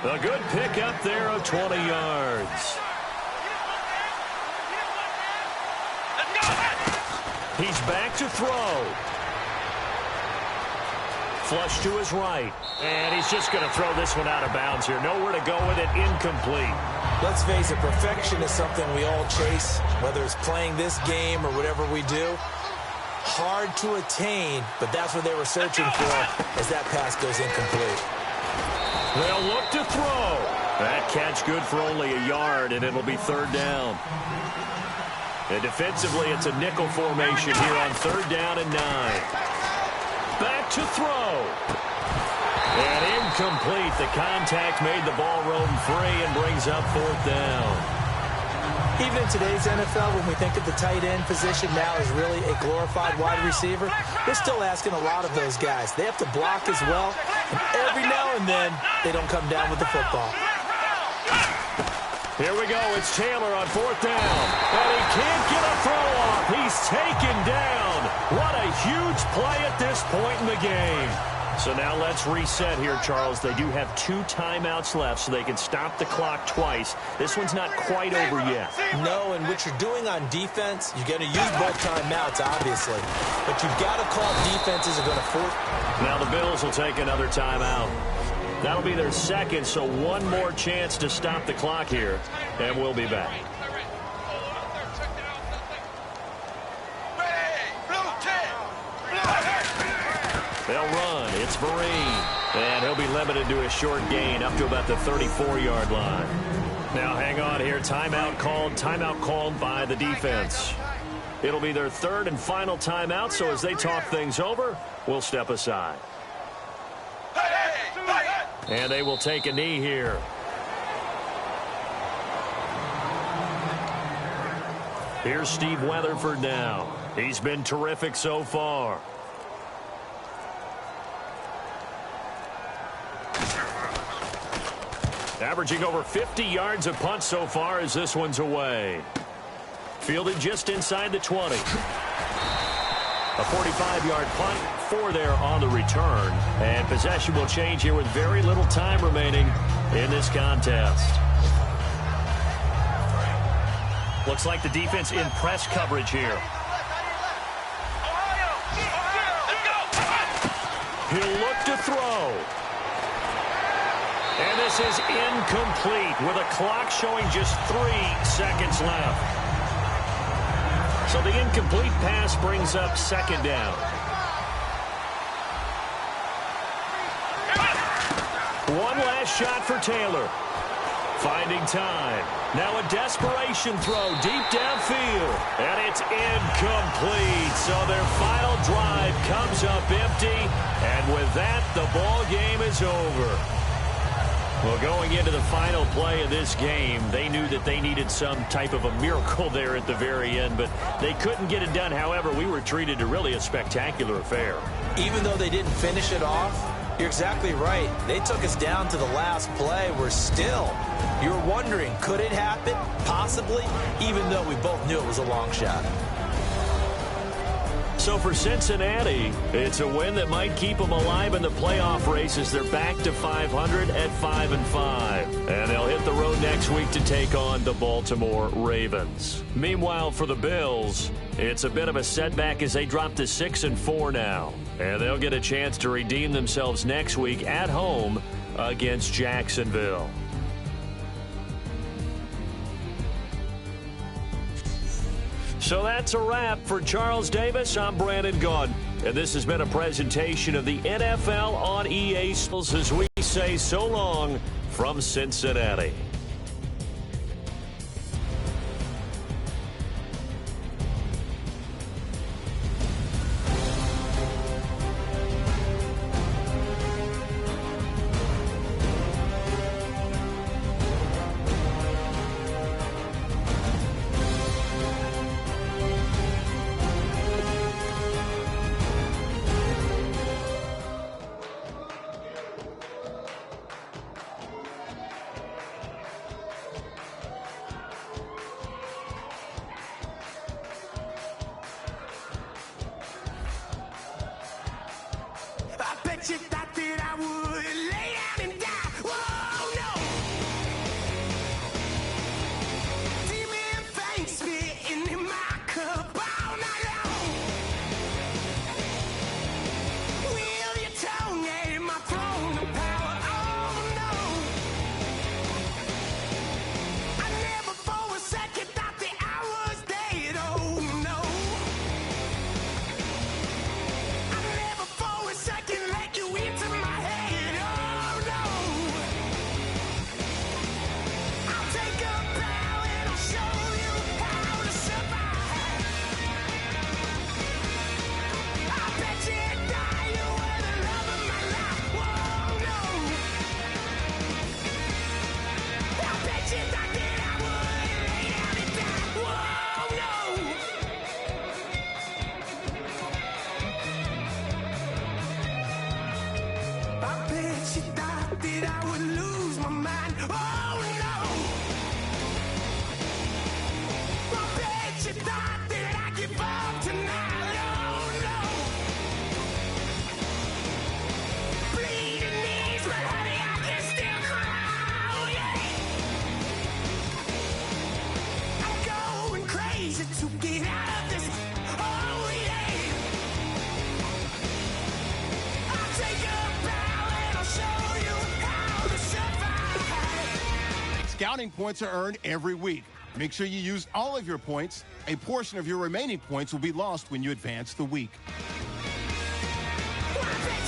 A good pickup there of 20 yards. He's back to throw. Flush to his right. And he's just going to throw this one out of bounds here. Nowhere to go with it. Incomplete. Let's face it, perfection is something we all chase, whether it's playing this game or whatever we do. Hard to attain, but that's what they were searching for as that pass goes incomplete. They'll look to throw. That catch good for only a yard, and it'll be 3rd down. And defensively, it's a nickel formation here on 3rd down and 9. Back to throw. And incomplete. The contact made the ball roam free and brings up 4th down. Even in today's NFL, when we think of the tight end position now as really a glorified wide receiver, we're still asking a lot of those guys. They have to block as well, and every now and then, they don't come down with the football. Here we go. It's Taylor on 4th down. And he can't get a throw off. He's taken down. What a huge play at this point in the game. So now let's reset here, Charles. They do have 2 timeouts left, so they can stop the clock twice. This one's not quite over yet. No, and what you're doing on defense, you're going to use both timeouts, obviously. But you've got to call defenses are going to force. Now the Bills will take another timeout. That'll be their 2nd, so one more chance to stop the clock here, and we'll be back. They'll run. It's Vereen. And he'll be limited to a short gain up to about the 34-yard line. Now hang on here. Timeout called by the defense. It'll be their third and final timeout, so as they talk things over, we'll step aside. And they will take a knee here. Here's Steve Weatherford now. He's been terrific so far. Averaging over 50 yards a punt so far as this one's away. Fielded just inside the 20. A 45-yard punt, 4 there on the return. And possession will change here with very little time remaining in this contest. Looks like the defense in press coverage here. He'll look to throw. And this is incomplete with a clock showing just 3 seconds left. So the incomplete pass brings up second down. One last shot for Taylor. Finding time. Now a desperation throw deep downfield. And it's incomplete. So their final drive comes up empty. And with that, the ball game is over. Well, going into the final play of this game, they knew that they needed some type of a miracle there at the very end, but they couldn't get it done. However, we were treated to really a spectacular affair. Even though they didn't finish it off, you're exactly right. They took us down to the last play. We're still, you're wondering, could it happen? Possibly, even though we both knew it was a long shot. So for Cincinnati, it's a win that might keep them alive in the playoff race as they're back to 500 at 5-5. And they'll hit the road next week to take on the Baltimore Ravens. Meanwhile, for the Bills, it's a bit of a setback as they drop to 6-4 now. And they'll get a chance to redeem themselves next week at home against Jacksonville. So that's a wrap. For Charles Davis, I'm Brandon Gaudin. And this has been a presentation of the NFL on EA Sports as we say so long from Cincinnati. You thought that I would lay down and die. Whoa, no. Demon things spitting in my cup all night long. Will your tongue at my throne of power? Oh, no. I never for a second thought that I was dead. Oh, no. I never for a second let you into my head, oh no. I'll take a bow and I'll show you how to survive. I bet you die, you were the love of my life, whoa no. I bet you thought that I would lay down and die, whoa no. I bet you thought that I would lose my mind. Oh no! I bet you thought that I'd give up tonight. Oh no! Bleeding knees, but honey, I can still cry. Oh yeah! I'm going crazy to get out of this. Oh yeah! I'll take a bow and I'll show you how to survive. Scouting points are earned every week. Make sure you use all of your points. A portion of your remaining points will be lost when you advance the week. I bet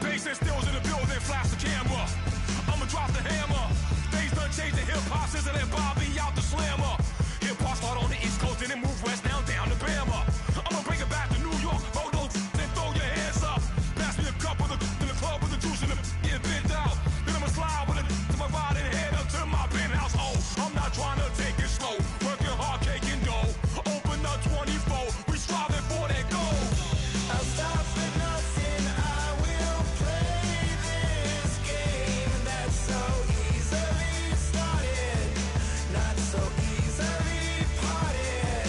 Bass and stills in the building, flash the camera. I'ma drop the hammer. Things done changed the hip-hop, sizzle and Bobby out the slammer. Hip-hop start on the East Coast and then move west now down to Bama. I'ma bring it back to New York, roll those and throw your hands up. Pass me a cup of the in the club with the juice and the get bent out. Then I'ma slide with it to my ride and head up to my penthouse. Oh, I'm not trying to take it slow, working hard, cake and dough. Open up 24, we striving for that goal. I'll stop at nothing, I will play this game that's so easily started, not so easily parted.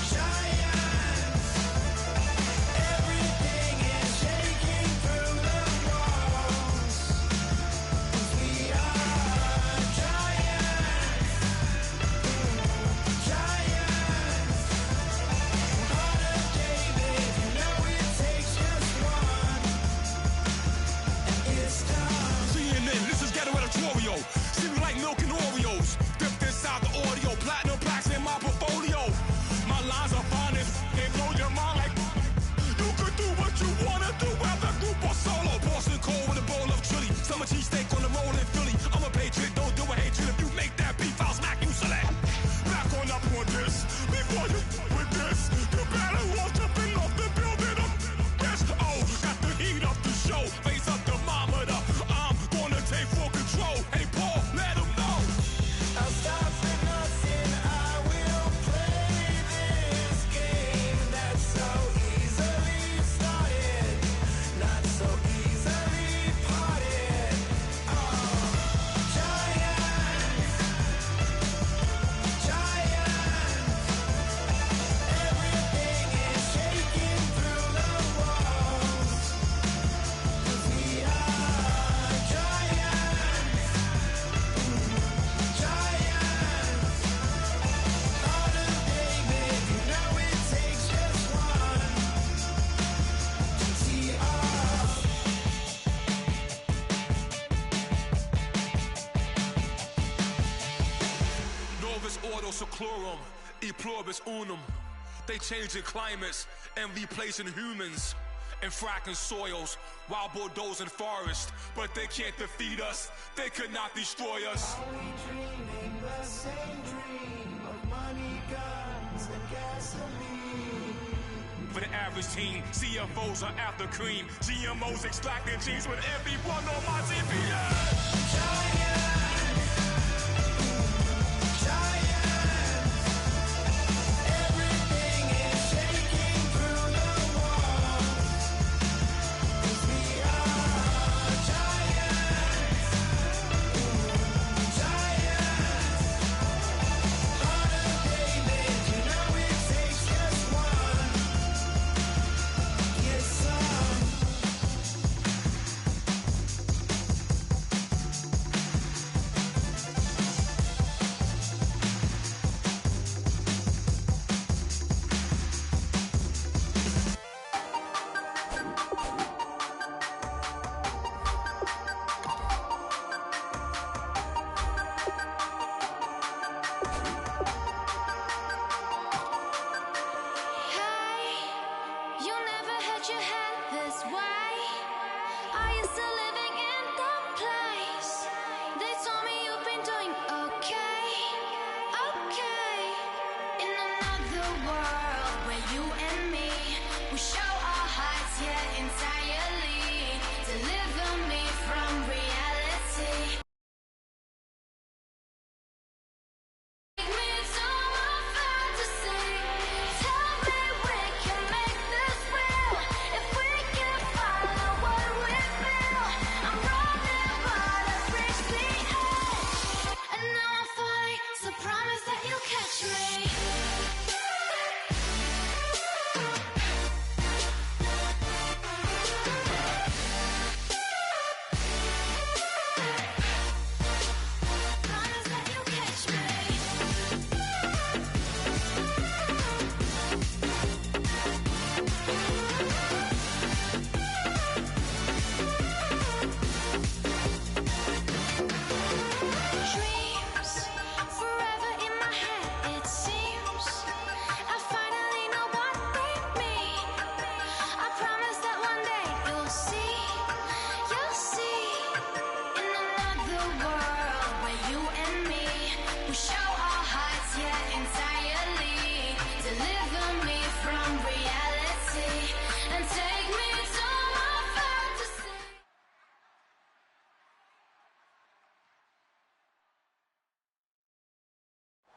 Giants, everything is shaking through the walls. 'Cause we are giants. Heart of David, you know it takes just one, and it's done. CNN, this is Ghetto Editorial. See me like milk and Oreos. Dipped inside the audio, platinum plaques in my portfolio. My lines are fine as they blow your mind like you could do what you wanna do, whether group or solo. Boston cold with a bowl of chili. Summer cheesesteak on the roll in Philly. I'm a patriot, don't do a hatred. If you make that beef, I'll smack you silly. Back on up on this. Before you with this, you better walk up and off the building up. Yes, oh, got the heat up the show. Face up thermometer. I'm gonna take full control. Hey, Paul, let him know. I'll stop at nothing. I will play this game that's so easily started, not so easily parted. Giants, everything is shaking through the walls. 'Cause we are giants. Heart of David, you know it takes just one to tee off. Novus Ordo Seclorum, E Pluribus Unum. They changing climates and replacing humans and fracking soils while bulldozing forests. But they can't defeat us, they could not destroy us. Are we dreaming the same dream of money, guns, and gasoline? For the average team, CFOs are after cream. GMOs extracting genes with everyone on my CPS. Everything is shaking through the walls. 'Cause we are giants. Heart of David, you know it takes just one. Yes, son. you and me. We show our hearts, yeah, entirely. Deliver me from reality and take me to my fantasy.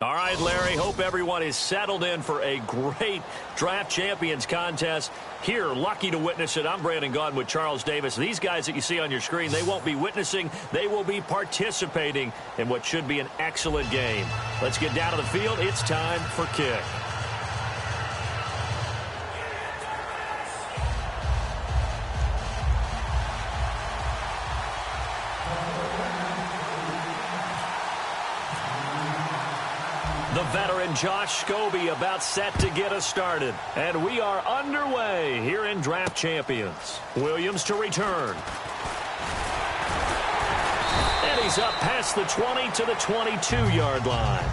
All right, Larry, hope everyone is settled in for a great Draft Champions contest. Here, lucky to witness it, I'm Brandon Gaudin with Charles Davis. These guys that you see on your screen, they won't be witnessing, they will be participating in what should be an excellent game. Let's get down to the field. It's time for kick. The veteran Josh Scobie about set to get us started. And we are underway here in Draft Champions. Williams to return. And he's up past the 20 to the 22-yard line.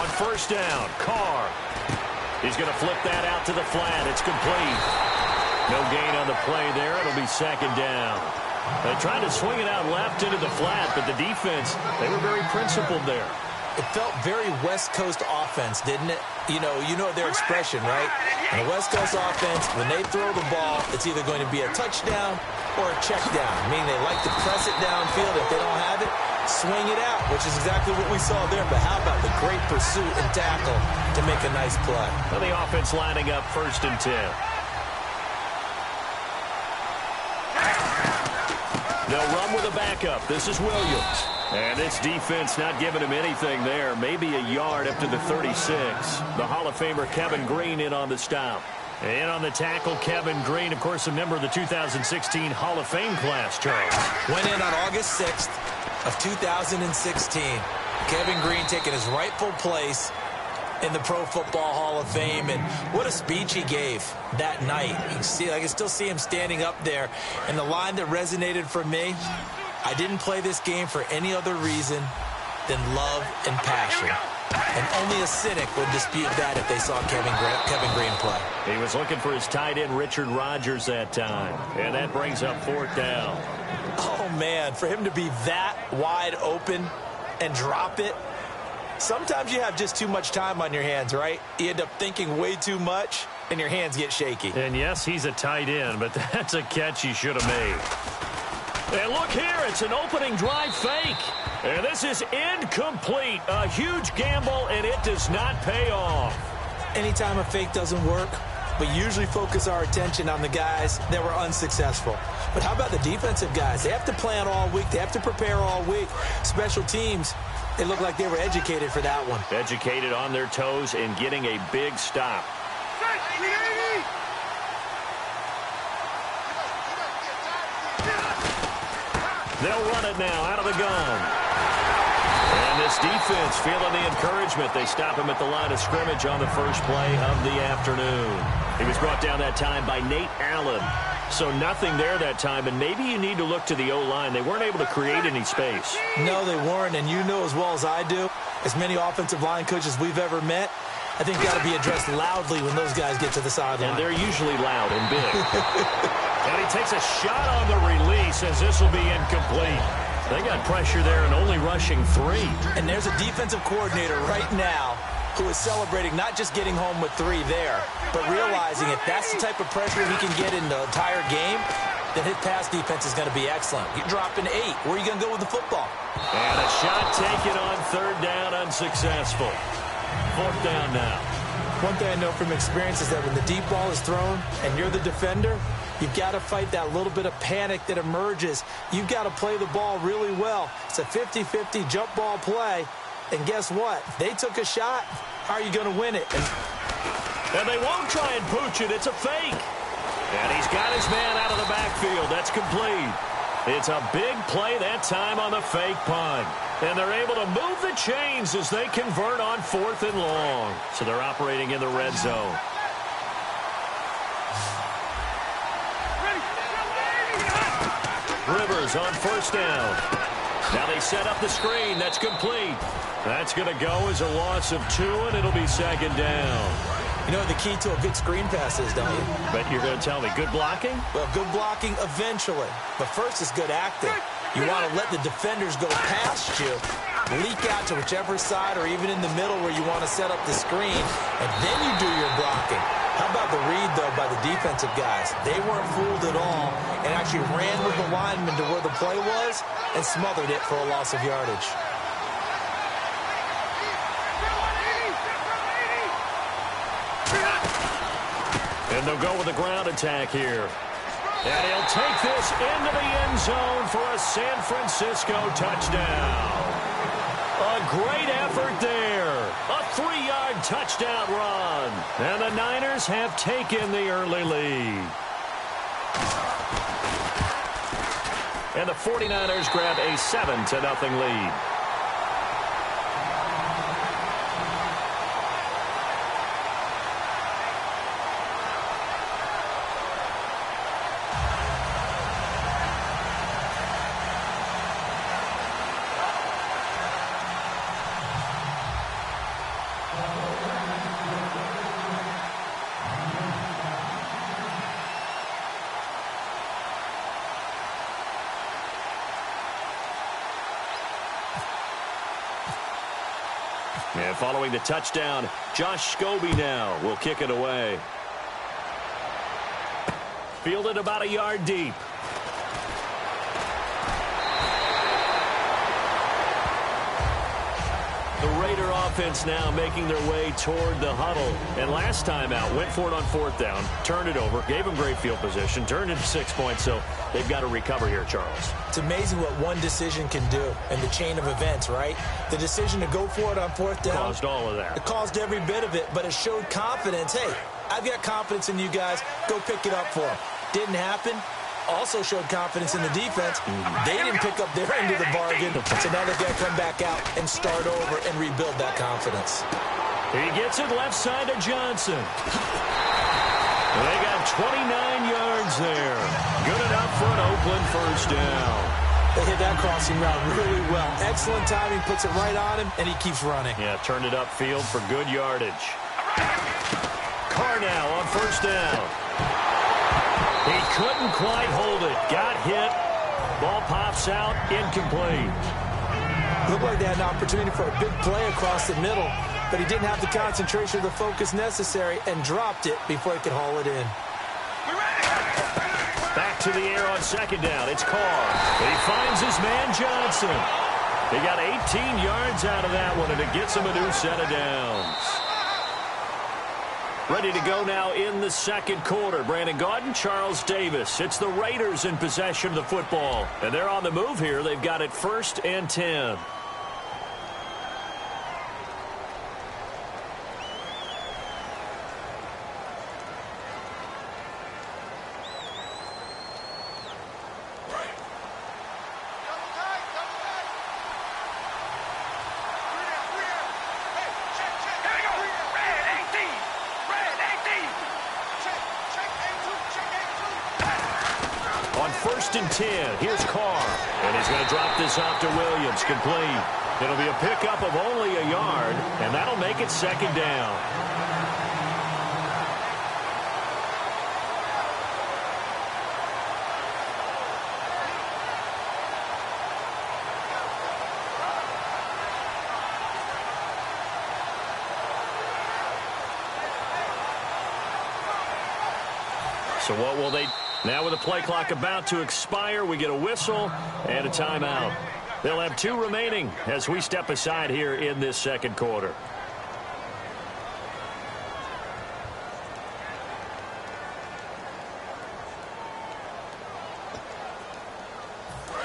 On first down, Carr. He's going to flip that out to the flat. It's complete. No gain on the play there. It'll be second down. They tried to swing it out left into the flat, but the defense, they were very principled there. It felt very West Coast offense, didn't it? You know their expression, right? In a West Coast offense, when they throw the ball, it's either going to be a touchdown or a check down, meaning they like to press it downfield. If they don't have it, swing it out, which is exactly what we saw there. But how about the great pursuit and tackle to make a nice play? Well, the offense lining up 1st and 10. They'll run with a backup. This is Williams. And this defense not giving him anything there. Maybe a yard up to the 36. The Hall of Famer Kevin Greene in on the stop. And on the tackle, Kevin Greene, of course, a member of the 2016 Hall of Fame class, Charles. Went in on August 6th of 2016. Kevin Greene taking his rightful place in the Pro Football Hall of Fame. And what a speech he gave that night. I can still see him standing up there. And the line that resonated for me, I didn't play this game for any other reason than love and passion. And only a cynic would dispute that if they saw Kevin Greene play. He was looking for his tight end, Richard Rodgers, that time. And that brings up 4th down. Oh, man, for him to be that wide open and drop it. Sometimes you have just too much time on your hands, right? You end up thinking way too much, and your hands get shaky. And, yes, he's a tight end, but that's a catch he should have made. And look here, it's an opening drive fake. And this is incomplete. A huge gamble, and it does not pay off. Anytime a fake doesn't work, we usually focus our attention on the guys that were unsuccessful. But how about the defensive guys? They have to plan all week. They have to prepare all week. Special teams, they look like they were educated for that one. Educated on their toes and getting a big stop. They'll run it now out of the gun. And this defense feeling the encouragement. They stop him at the line of scrimmage on the first play of the afternoon. He was brought down that time by Nate Allen. So nothing there that time, and maybe you need to look to the O-line. They weren't able to create any space. No, they weren't, and you know as well as I do, as many offensive line coaches we've ever met, I think got to be addressed loudly when those guys get to the sideline. And they're usually loud and big. And he takes a shot on the release as this will be incomplete. They got pressure there and only rushing 3. And there's a defensive coordinator right now who is celebrating not just getting home with 3 there, but realizing if that's the type of pressure he can get in the entire game, then his pass defense is going to be excellent. You're dropping 8. Where are you going to go with the football? And a shot taken on 3rd down, unsuccessful. 4th down now. One thing I know from experience is that when the deep ball is thrown and you're the defender, you've got to fight that little bit of panic that emerges. You've got to play the ball really well. It's a 50-50 jump ball play. And guess what? They took a shot. How are you going to win it? And they won't try and pooch it. It's a fake. And he's got his man out of the backfield. That's complete. It's a big play that time on the fake punt. And they're able to move the chains as they convert on 4th and long. So they're operating in the red zone. Rivers on 1st down. Now they set up the screen. That's complete. That's going to go as a loss of 2, and it'll be second down. You know what the key to a good screen pass is, don't you? But you're going to tell me, good blocking? Well, good blocking eventually. But first is good acting. You want to let the defenders go past you, leak out to whichever side or even in the middle where you want to set up the screen, and then you do your blocking. How about the read, though, by the defensive guys? They weren't fooled at all and actually ran with the lineman to where the play was and smothered it for a loss of yardage. And they'll go with a ground attack here. And he'll take this into the end zone for a San Francisco touchdown. A great effort there. A 3-yard touchdown run. And the Niners have taken the early lead. And the 49ers grab a 7-0 lead. And following the touchdown, Josh Scobie now will kick it away. Fielded about a yard deep. The Raider offense now making their way toward the huddle. And last time out, went for it on 4th down, turned it over, gave them great field position, turned it to 6 points, so they've got to recover here, Charles. It's amazing what one decision can do in the chain of events, right? The decision to go for it on 4th down. Caused all of that. It caused every bit of it, but it showed confidence. Hey, I've got confidence in you guys. Go pick it up for them. Didn't happen. Also showed confidence in the defense. They didn't pick up their end of the bargain, so now they've got to come back out and start over and rebuild that confidence. He gets it left side to Johnson. They got 29 yards there. Good enough for an Oakland first down. They hit that crossing route really well. Excellent timing, puts it right on him, and he keeps running. Yeah, turned it upfield for good yardage. Carr now on first down. He couldn't quite hold it. Got hit. Ball pops out. Incomplete. Looked like they had an opportunity for a big play across the middle, but he didn't have the concentration or the focus necessary and dropped it before he could haul it in. Back to the air on second down. It's Carr. He finds his man Johnson. He got 18 yards out of that one, and it gets him a new set of downs. Ready to go now in the second quarter. Brandon Gaudin, Charles Davis. It's the Raiders in possession of the football. And they're on the move here. They've got it 1st and 10. First and 10. Here's Carr. And he's going to drop this off to Williams. Complete. It'll be a pickup of only a yard, and that'll make it second down. So what will they... Now with the play clock about to expire, we get a whistle and a timeout. They'll have 2 remaining as we step aside here in this second quarter.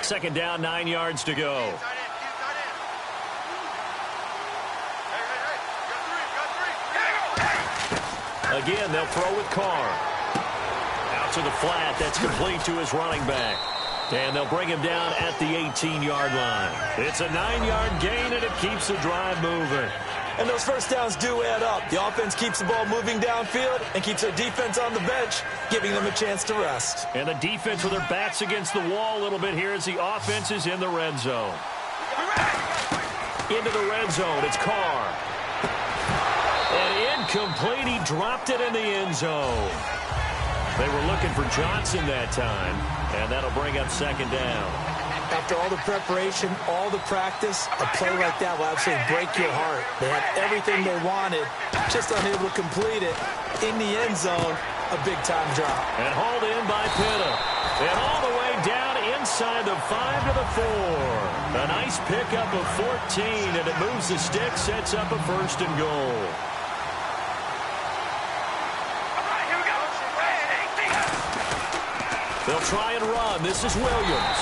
Second down, 9 yards to go. Again, they'll throw with Carr. To the flat, that's complete to his running back. And they'll bring him down at the 18-yard line. It's a 9-yard gain, and it keeps the drive moving. And those first downs do add up. The offense keeps the ball moving downfield and keeps their defense on the bench, giving them a chance to rest. And the defense with their backs against the wall a little bit here as the offense is in the red zone. Into the red zone, it's Carr. And incomplete, he dropped it in the end zone. They were looking for Johnson that time, and that'll bring up second down. After all the preparation, all the practice, a play like that will absolutely break your heart. They had everything they wanted, just unable to complete it. In the end zone, a big-time drop. And hauled in by Pitta. And all the way down inside the 5 to the 4. A nice pickup of 14, and it moves the stick, sets up a first and goal. They'll try and run. This is Williams.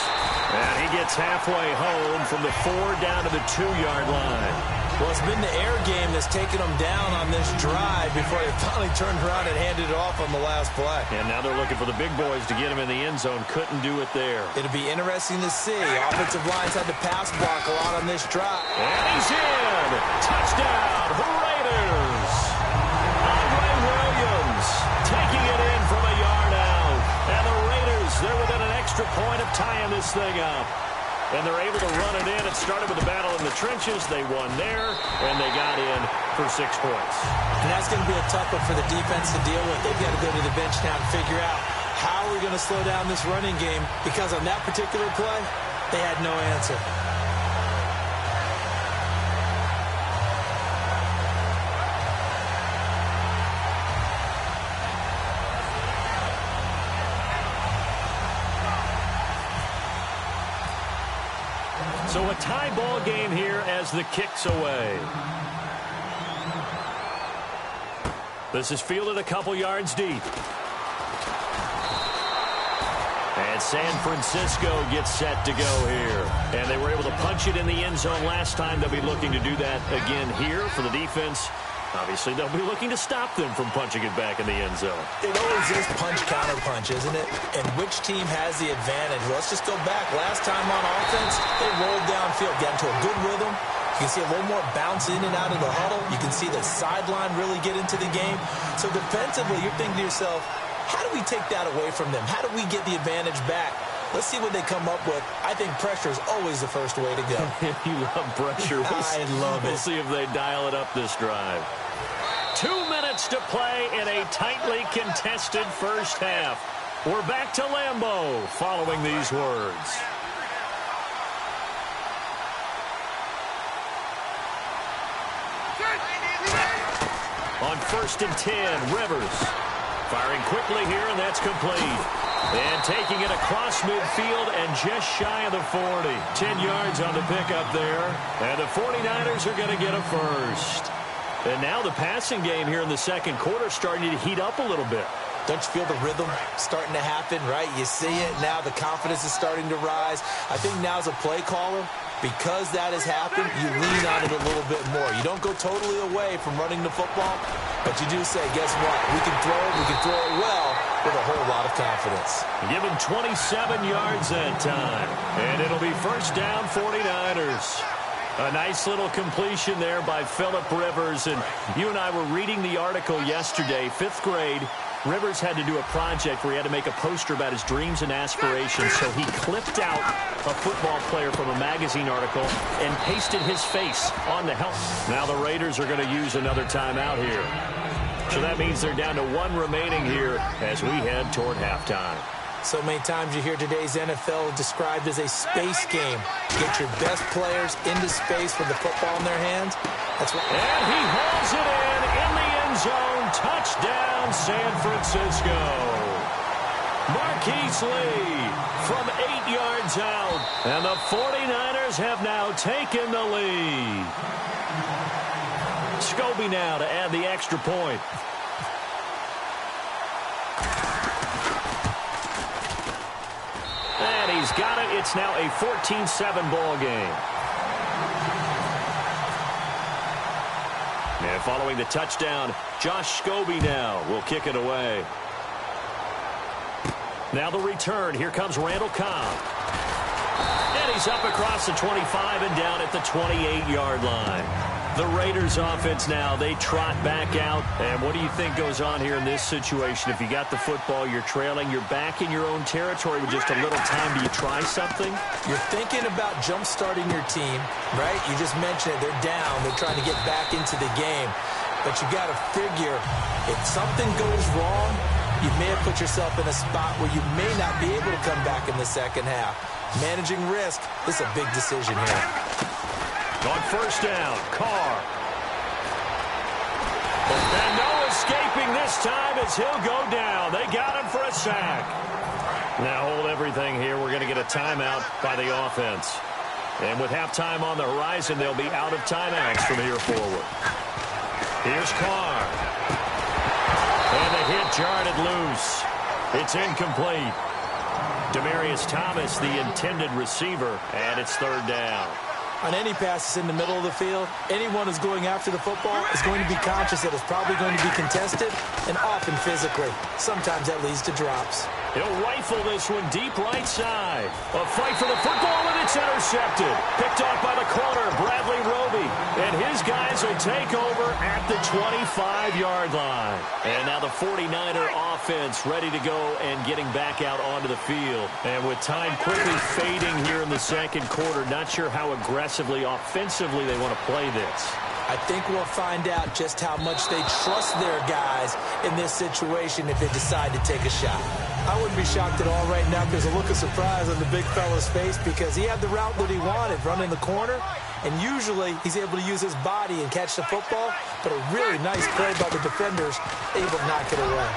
And he gets halfway home from the 4 down to the 2-yard line. Well, it's been the air game that's taken them down on this drive before they finally turned around and handed it off on the last play. And now they're looking for the big boys to get him in the end zone. Couldn't do it there. It'll be interesting to see. Offensive lines had to pass block a lot on this drop. And he's in. Touchdown, Raiders. Andre Williams taking it in from a yard out. And the Raiders, they're within an extra point of tying this thing up. And they're able to run it in. It started with the battle in the trenches. They won there, and they got in for 6 points. And that's going to be a tough one for the defense to deal with. They've got to go to the bench now and figure out how we're going to slow down this running game, because on that particular play, they had no answer. So a tie ball game here as the kick's away. This is fielded a couple yards deep. And San Francisco gets set to go here. And they were able to punch it in the end zone last time. They'll be looking to do that again here for the defense. Obviously, they'll be looking to stop them from punching it back in the end zone. It always is punch-counter-punch, isn't it? And which team has the advantage? Well, let's just go back. Last time on offense, they rolled downfield, got into a good rhythm. You can see a little more bounce in and out of the huddle. You can see the sideline really get into the game. So defensively, you're thinking to yourself, how do we take that away from them? How do we get the advantage back? Let's see what they come up with. I think pressure is always the first way to go. You love pressure. I love it. We'll see if they dial it up this drive. 2 minutes to play in a tightly contested first half. We're back to Lambeau following these words. On 1st and 10, Rivers. Firing quickly here, and that's complete. And taking it across midfield and just shy of the 40. 10 yards on the pickup there. And the 49ers are going to get a first. And now the passing game here in the second quarter starting to heat up a little bit. Don't you feel the rhythm starting to happen, right? You see it now. The confidence is starting to rise. I think now as a play caller, because that has happened, you lean on it a little bit more. You don't go totally away from running the football, but you do say, guess what? We can throw it well with a whole lot of confidence. Give him 27 yards that time. And it'll be first down 49ers. A nice little completion there by Phillip Rivers. And you and I were reading the article yesterday, 5th grade. Rivers had to do a project where he had to make a poster about his dreams and aspirations. So he clipped out a football player from a magazine article and pasted his face on the helmet. Now the Raiders are going to use another timeout here. So that means they're down to 1 remaining here as we head toward halftime. So many times you hear today's NFL described as a space game. Get your best players into space with the football in their hands. That's what. And he hauls it in the end zone. Touchdown, San Francisco. Marquise Lee from 8 yards out. And the 49ers have now taken the lead. Scobie now to add the extra point. And he's got it. It's now a 14-7 ball game. And following the touchdown, Josh Scobie now will kick it away. Now the return. Here comes Randall Cobb. And he's up across the 25 and down at the 28-yard line. The Raiders offense now, they trot back out. And what do you think goes on here in this situation? If you got the football, you're trailing, you're back in your own territory with just a little time. Do you try something? You're thinking about jump-starting your team, right? You just mentioned it. They're down. They're trying to get back into the game. But you got to figure, if something goes wrong, you may have put yourself in a spot where you may not be able to come back in the second half. Managing risk, this is a big decision here. On first down, Carr. And no escaping this time as he'll go down. They got him for a sack. Now hold everything here. We're going to get a timeout by the offense. And with halftime on the horizon, they'll be out of timeouts from here forward. Here's Carr. And the hit jarred it loose. It's incomplete. Demaryius Thomas, the intended receiver, and it's third down. On any passes in the middle of the field, anyone who's going after the football is going to be conscious that it's probably going to be contested and often physically. Sometimes that leads to drops. He'll rifle this one deep right side. A fight for the football, and it's intercepted. Picked off by the corner, Bradley Roby. And his guys will take over at the 25-yard line. And now the 49er offense ready to go and getting back out onto the field. And with time quickly fading here in the second quarter, not sure how aggressively, offensively they want to play this. I think we'll find out just how much they trust their guys in this situation if they decide to take a shot. I wouldn't be shocked at all right now. There's a look of surprise on the big fella's face because he had the route that he wanted, running the corner, and usually he's able to use his body and catch the football, but a really nice play by the defenders, able to knock it away.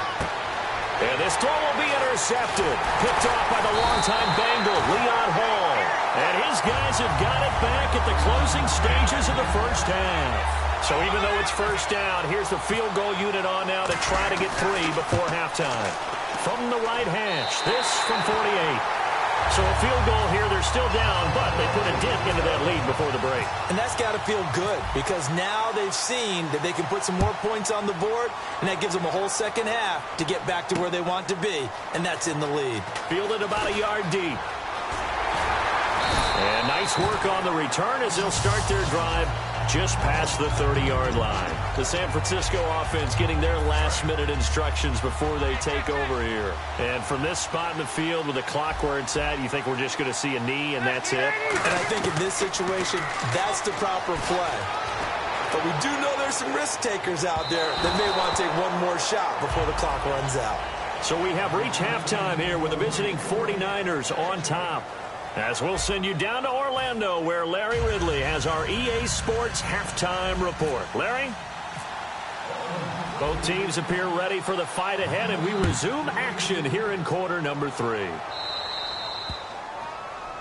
And this throw will be intercepted. Picked off by the longtime Bengal, Leon Hall. And his guys have got it back at the closing stages of the first half. So even though it's first down, here's the field goal unit on now to try to get 3 before halftime. From the right hash, this from 48. So a field goal here, they're still down, but they put a dent into that lead before the break. And that's got to feel good because now they've seen that they can put some more points on the board, and that gives them a whole second half to get back to where they want to be, and that's in the lead. Fielded about a yard deep. And nice work on the return as they'll start their drive just past the 30-yard line. The San Francisco offense getting their last-minute instructions before they take over here. And from this spot in the field with the clock where it's at, you think we're just going to see a knee and that's it? And I think in this situation, that's the proper play. But we do know there's some risk takers out there that may want to take one more shot before the clock runs out. So we have reached halftime here with the visiting 49ers on top. As we'll send you down to Orlando, where Larry Ridley has our EA Sports halftime report. Larry? Both teams appear ready for the fight ahead, and we resume action here in quarter number 3.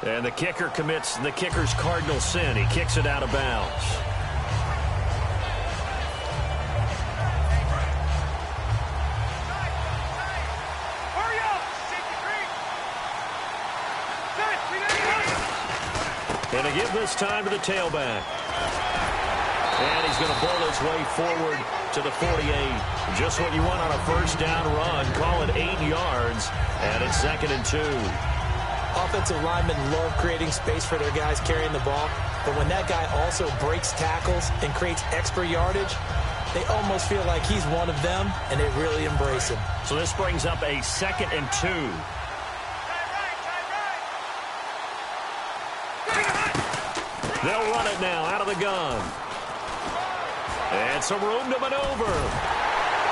And the kicker commits the kicker's cardinal sin. He kicks it out of bounds. And to give this time to the tailback. And he's going to bowl his way forward to the 48. Just what you want on a first down run. Call it 8 yards. And it's 2nd and 2. Offensive linemen love creating space for their guys carrying the ball. But when that guy also breaks tackles and creates extra yardage, they almost feel like he's one of them, and they really embrace him. So this brings up a 2nd and 2. They'll run it now out of the gun. And some room to maneuver.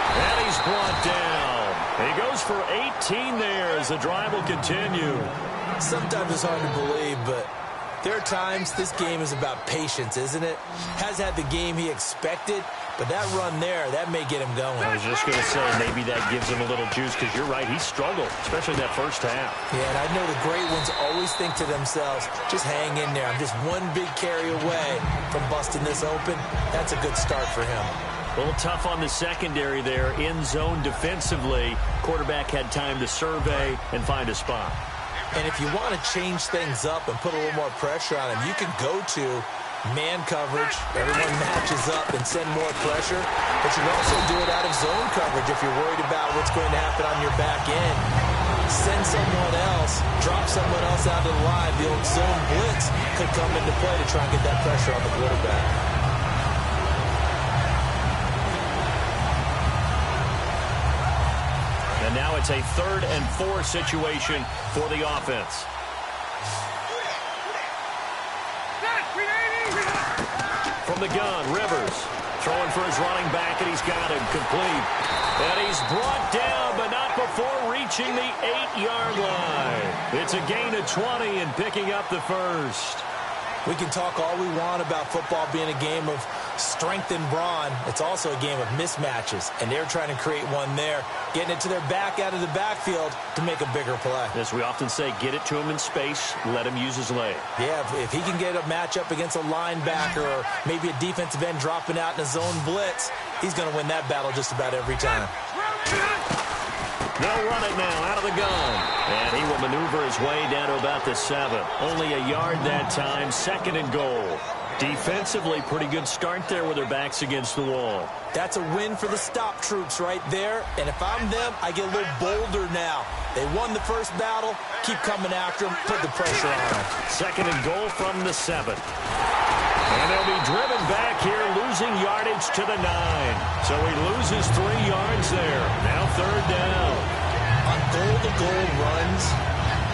And he's brought down. He goes for 18 there as the drive will continue. Sometimes it's hard to believe, but there are times this game is about patience, isn't it? Has had the game he expected, but that run there, that may get him going. I was just going to say maybe that gives him a little juice because you're right, he struggled, especially that first half. Yeah, and I know the great ones always think to themselves, just hang in there. I'm just one big carry away from busting this open. That's a good start for him. A little tough on the secondary there, in zone defensively. Quarterback had time to survey and find a spot. And if you want to change things up and put a little more pressure on him, you can go to man coverage. Everyone matches up and send more pressure. But you can also do it out of zone coverage if you're worried about what's going to happen on your back end. Send someone else, drop someone else out of the line. The old zone blitz could come into play to try and get that pressure on the quarterback. And now it's a 3rd and 4 situation for the offense. From the gun, Rivers throwing for his running back, and he's got him complete. And he's brought down, but not before reaching the 8-yard line. It's a gain of 20 and picking up the first. We can talk all we want about football being a game of strength and brawn. It's also a game of mismatches, and they're trying to create one there, getting it to their back out of the backfield to make a bigger play. As we often say, get it to him in space, let him use his leg. Yeah, if he can get a matchup against a linebacker or maybe a defensive end dropping out in a zone blitz, he's going to win that battle just about every time. They'll run it now out of the gun. And he will maneuver his way down to about the 7. Only a yard that time, 2nd and goal. Defensively, pretty good start there with their backs against the wall. That's a win for the stop troops right there. And if I'm them, I get a little bolder now. They won the first battle. Keep coming after them. Put the pressure on them. 2nd and goal from the 7. And they'll be driven back here, losing yardage to the 9. So he loses 3 yards there. Now 3rd down. On goal-to-goal runs,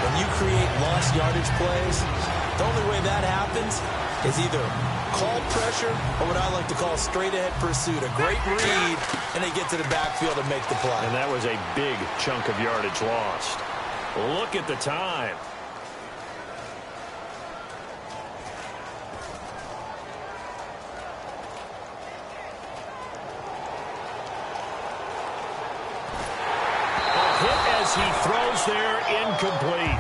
when you create lost yardage plays, the only way that happens is either call pressure or what I like to call straight-ahead pursuit. A great read, and they get to the backfield and make the play. And that was a big chunk of yardage lost. Look at the time. He throws there, incomplete.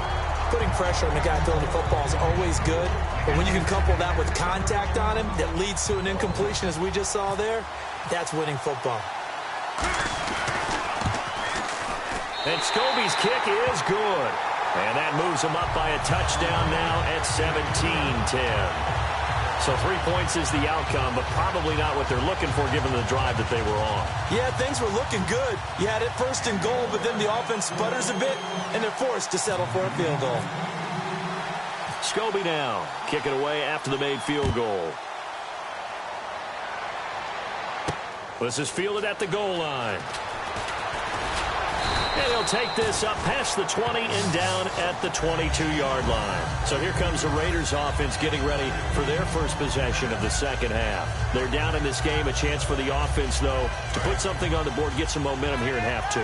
Putting pressure on the guy throwing the football is always good, but when you can couple that with contact on him that leads to an incompletion, as we just saw there, that's winning football. And Scobie's kick is good. And that moves him up by a touchdown now at 17-10. So 3 points is the outcome, but probably not what they're looking for given the drive that they were on. Yeah, things were looking good. You had it 1st and goal, but then the offense sputters a bit, and they're forced to settle for a field goal. Scobie now, kick it away after the made field goal. This is fielded at the goal line. And he'll take this up past the 20 and down at the 22-yard line. So here comes the Raiders offense getting ready for their first possession of the 2nd half. They're down in this game. A chance for the offense, though, to put something on the board, get some momentum here in half 2.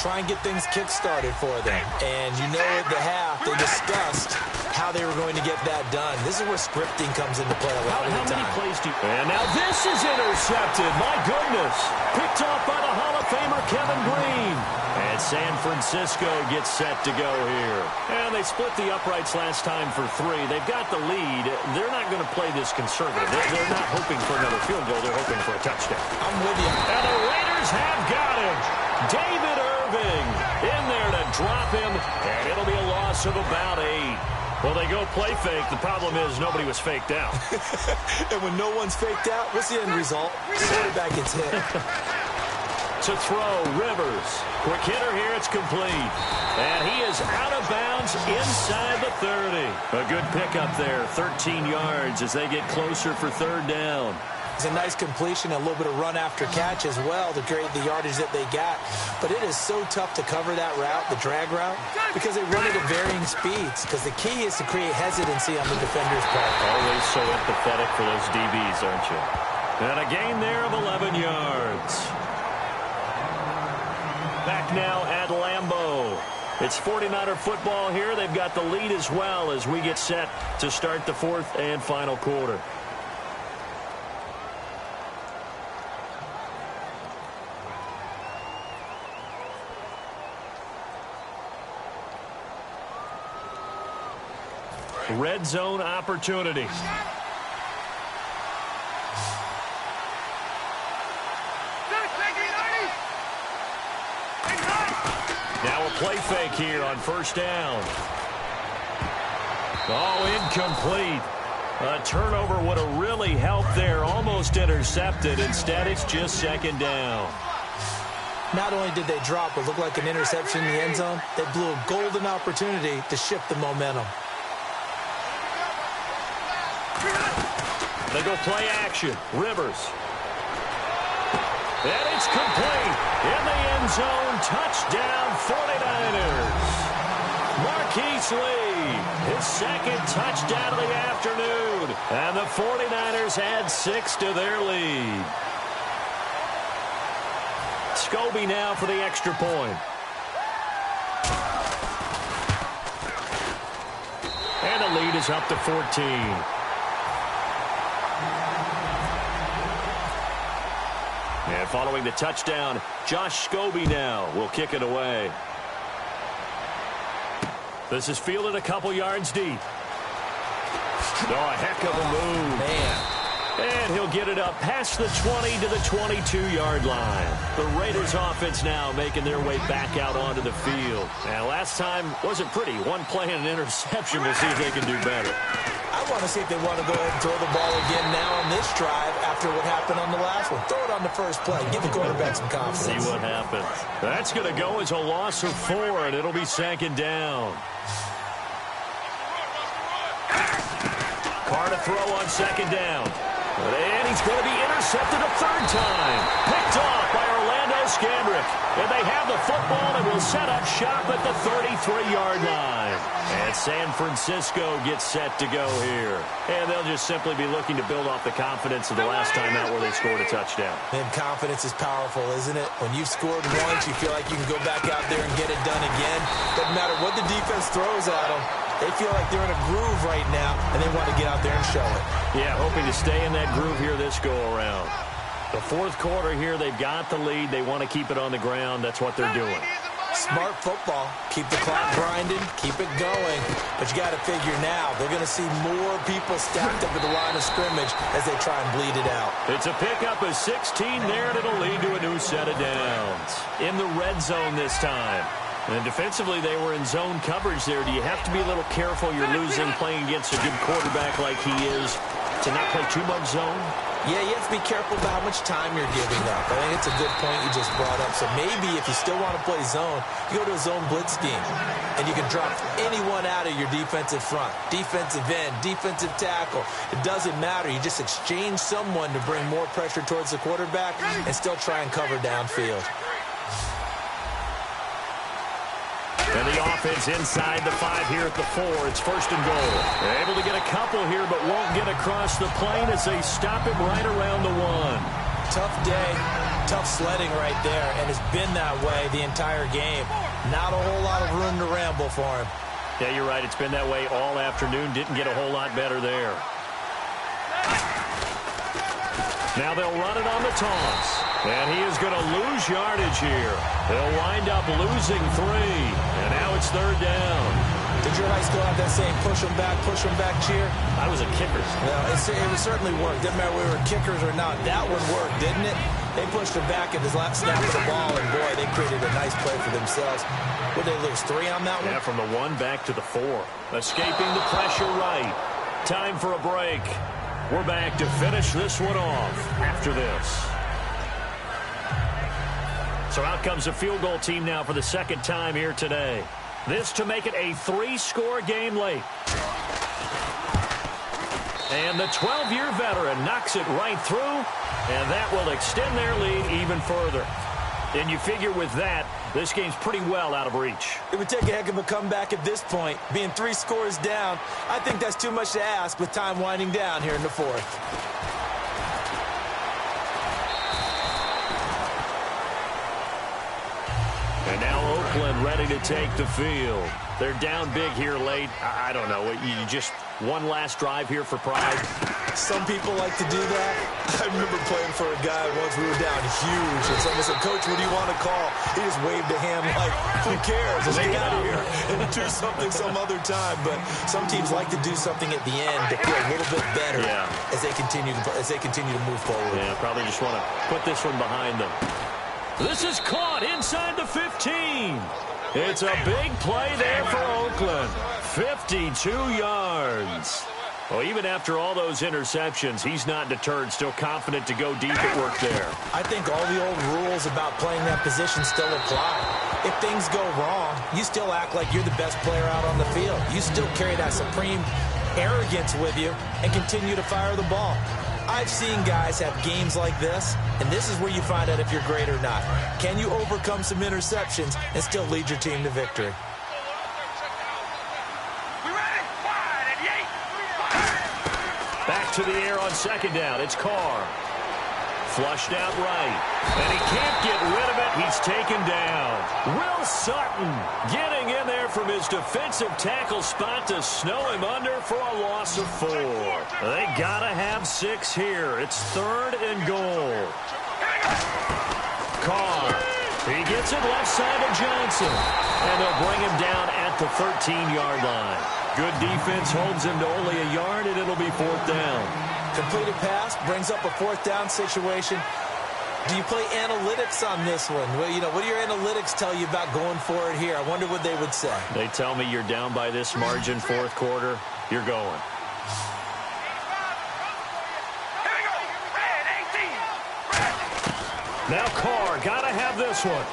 Try and get things kick-started for them. And you know at the half, they discussed how they were going to get that done. This is where scripting comes into play a lot of the time. How many plays do you... And now this is intercepted. My goodness. Picked off by the Hall of Famer Kevin Green. And San Francisco gets set to go here. And they split the uprights last time for 3. They've got the lead. They're not going to play this conservative. They're not hoping for another field goal. They're hoping for a touchdown. I'm with you. And the Raiders have got him. David Irving in there to drop him. And it'll be a loss of about 8. Well, they go play fake. The problem is nobody was faked out. And when no one's faked out, what's the end result? Quarterback gets hit. To throw, Rivers. Quick hitter here, it's complete. And he is out of bounds inside the 30. A good pickup there, 13 yards as they get closer for 3rd down. It's a nice completion, a little bit of run after catch as well to create the yardage that they got. But it is so tough to cover that route, the drag route, because they run it at varying speeds. Because the key is to create hesitancy on the defender's part. Always so empathetic for those DBs, aren't you? And a gain there of 11 yards. Back now at Lambeau. It's 49er football here. They've got the lead as well as we get set to start the 4th and final quarter. Red zone opportunity. Now a play fake here on 1st down. Oh, incomplete. A turnover would have really helped there. Almost intercepted. Instead, it's just 2nd down. Not only did they drop what looked like an interception in the end zone, they blew a golden opportunity to shift the momentum. They go play action. Rivers. And it's complete. In the end zone, touchdown 49ers. Marquise Lee, his second touchdown of the afternoon. And the 49ers add 6 to their lead. Scobie now for the extra point. And the lead is up to 14. And following the touchdown, Josh Scobie now will kick it away. This is fielded a couple yards deep. Oh, a heck of a move. Man. And he'll get it up past the 20 to the 22-yard line. The Raiders offense now making their way back out onto the field. And last time wasn't pretty. One play and an interception. We'll see if they can do better. I want to see if they want to go ahead and throw the ball again now on this drive after what happened on the last one. Throw it on the first play. Give the quarterback some confidence. See what happens. That's going to go as a loss of 4, and it'll be second down. Carr to throw on second down. And he's going to be intercepted a third time. Picked off by Orlando Scandrick. And they have the football and will set up shop at the 33-yard line. And San Francisco gets set to go here. And they'll just simply be looking to build off the confidence of the last time out where they scored a touchdown. And confidence is powerful, isn't it? When you've scored once, you feel like you can go back out there and get it done again. Doesn't matter what the defense throws at them. They feel like they're in a groove right now, and they want to get out there and show it. Yeah, hoping to stay in that groove here this go-around. The fourth quarter here, they've got the lead. They want to keep it on the ground. That's what they're doing. Smart football. Keep the clock grinding. Keep it going. But you got to figure now, they're going to see more people stacked up at the line of scrimmage as they try and bleed it out. It's a pickup of 16 there, and it'll lead to a new set of downs. In the red zone this time. And defensively, they were in zone coverage there. Do you have to be a little careful? You're losing playing against a good quarterback like he is to not play too much zone? Yeah, you have to be careful about how much time you're giving up. I think it's a good point you just brought up. So maybe if you still want to play zone, you go to a zone blitz scheme. And you can drop anyone out of your defensive front. Defensive end, defensive tackle. It doesn't matter. You just exchange someone to bring more pressure towards the quarterback and still try and cover downfield. And the offense inside the 5 here at the 4. It's first and goal. They're able to get a couple here, but won't get across the plane as they stop him right around the 1. Tough day, tough sledding right there, and it's been that way the entire game. Not a whole lot of room to ramble for him. Yeah, you're right. It's been that way all afternoon. Didn't get a whole lot better there. Now they'll run it on the toss. And he is going to lose yardage here. They'll wind up losing 3. And now it's third down. Did your high school have that same push them back cheer? I was a kicker. Well, it certainly worked. Didn't matter whether we were kickers or not. That one worked, didn't it? They pushed him back at his last snap of the ball, and boy, they created a nice play for themselves. Would they lose 3 on that one? Yeah, from the 1 back to the 4. Escaping the pressure right. Time for a break. We're back to finish this one off after this. So out comes the field goal team now for the second time here today. This to make it a 3-score game late. And the 12-year veteran knocks it right through, and that will extend their lead even further. And you figure with that, this game's pretty well out of reach. It would take a heck of a comeback at this point. Being 3 scores down, I think that's too much to ask with time winding down here in the 4th. And now Oakland ready to take the field. They're down big here late. I don't know. You just one last drive here for pride. Some people like to do that. I remember playing for a guy once. We were down huge. And someone said, "Coach, what do you want to call?" He just waved a hand like, who cares? Let's get out of here and do something some other time. But some teams like to do something at the end to feel a little bit better as they continue to move forward. Yeah, probably just want to put this one behind them. This is caught inside the 15. It's a big play there for Oakland. 52 yards. Well, even after all those interceptions, he's not deterred, still confident to go deep at work there. I think all the old rules about playing that position still apply. If things go wrong, you still act like you're the best player out on the field. You still carry that supreme arrogance with you and continue to fire the ball. I've seen guys have games like this, and this is where you find out if you're great or not. Can you overcome some interceptions and still lead your team to victory? Back to the air on second down. It's Carr. Flushed out right. And he can't get rid of it. He's taken down. Will Sutton getting in there from his defensive tackle spot to snow him under for a loss of 4. They got to have 6 here. It's 3rd and goal. Carr. He gets it left side of Johnson. And they'll bring him down at the 13-yard line. Good defense holds him to only a yard, and it'll be 4th down. Completed pass brings up a 4th down situation. Do you play analytics on this one? Well, you know, what do your analytics tell you about going for it here? I wonder what they would say. They tell me you're down by this margin, 4th quarter. You're going. Now Carr, got to have this one.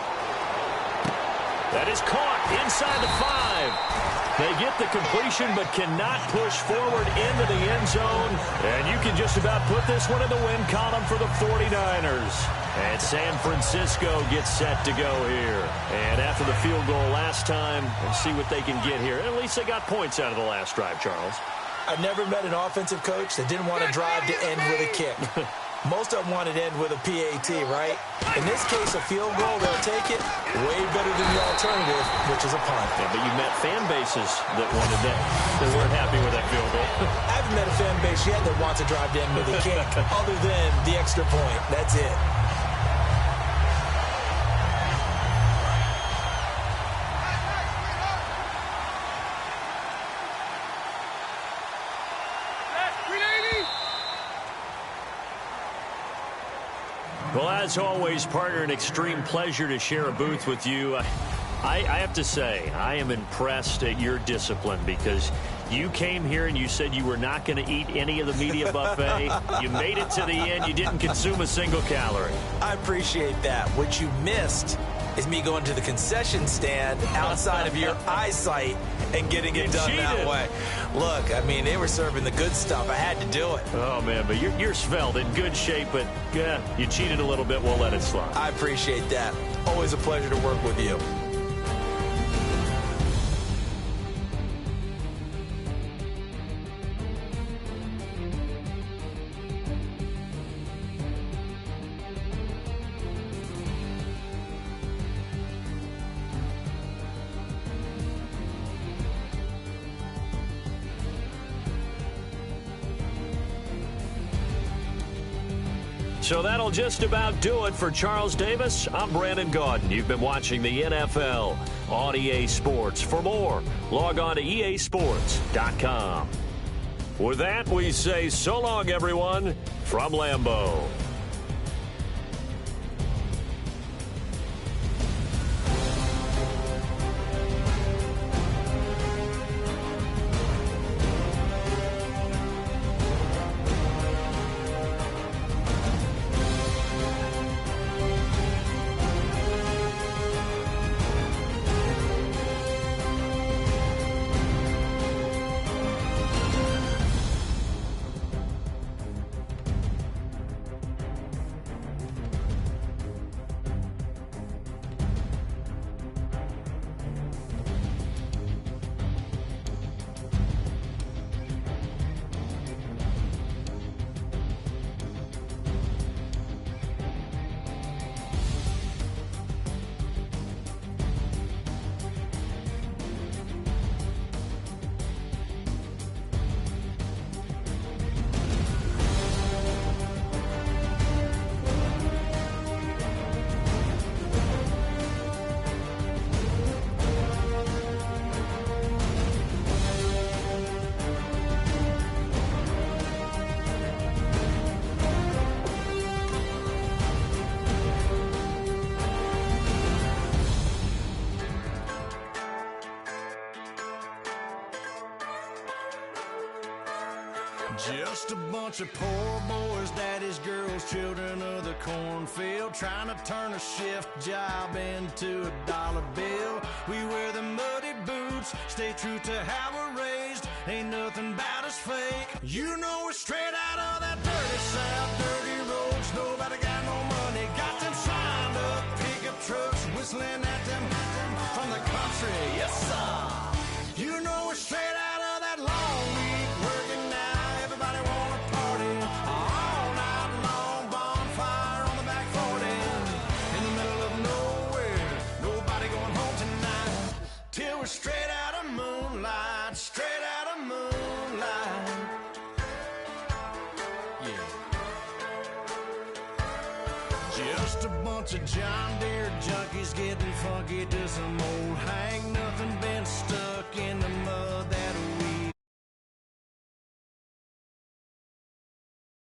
That is caught inside the 5. They get the completion but cannot push forward into the end zone. And you can just about put this one in the win column for the 49ers. And San Francisco gets set to go here. And after the field goal last time, we'll see what they can get here. At least they got points out of the last drive, Charles. I've never met an offensive coach that didn't want to drive to end with a kick. Most of them want it to end with a PAT, right? In this case, a field goal, they'll take it way better than the alternative, which is a punt. Yeah, but you met fan bases that wanted that, that weren't happy with that field goal. I haven't met a fan base yet that wants to drive to end with a kick other than the extra point. That's it. Well, as always, partner, an extreme pleasure to share a booth with you. I have to say, I am impressed at your discipline because you came here and you said you were not going to eat any of the media buffet. You made it to the end. You didn't consume a single calorie. I appreciate that. What you missed is me going to the concession stand outside of your eyesight and getting it done that way. Look, I mean, they were serving the good stuff. I had to do it. Oh, man, but you're svelte, in good shape, but yeah, you cheated a little bit. We'll let it slide. I appreciate that. Always a pleasure to work with you. So that'll just about do it for Charles Davis. I'm Brandon Gaudin. You've been watching the NFL on EA Sports. For more, log on to easports.com. With that, we say so long, everyone, from Lambeau. Just a bunch of poor boys, daddies, girls, children of the cornfield, trying to turn a shift job into a dollar bill. We wear the muddy boots, stay true to how we're raised. Ain't nothing about us fake. You know we're straight out of that dirty South. Just a bunch of John Deere junkies getting funky to some old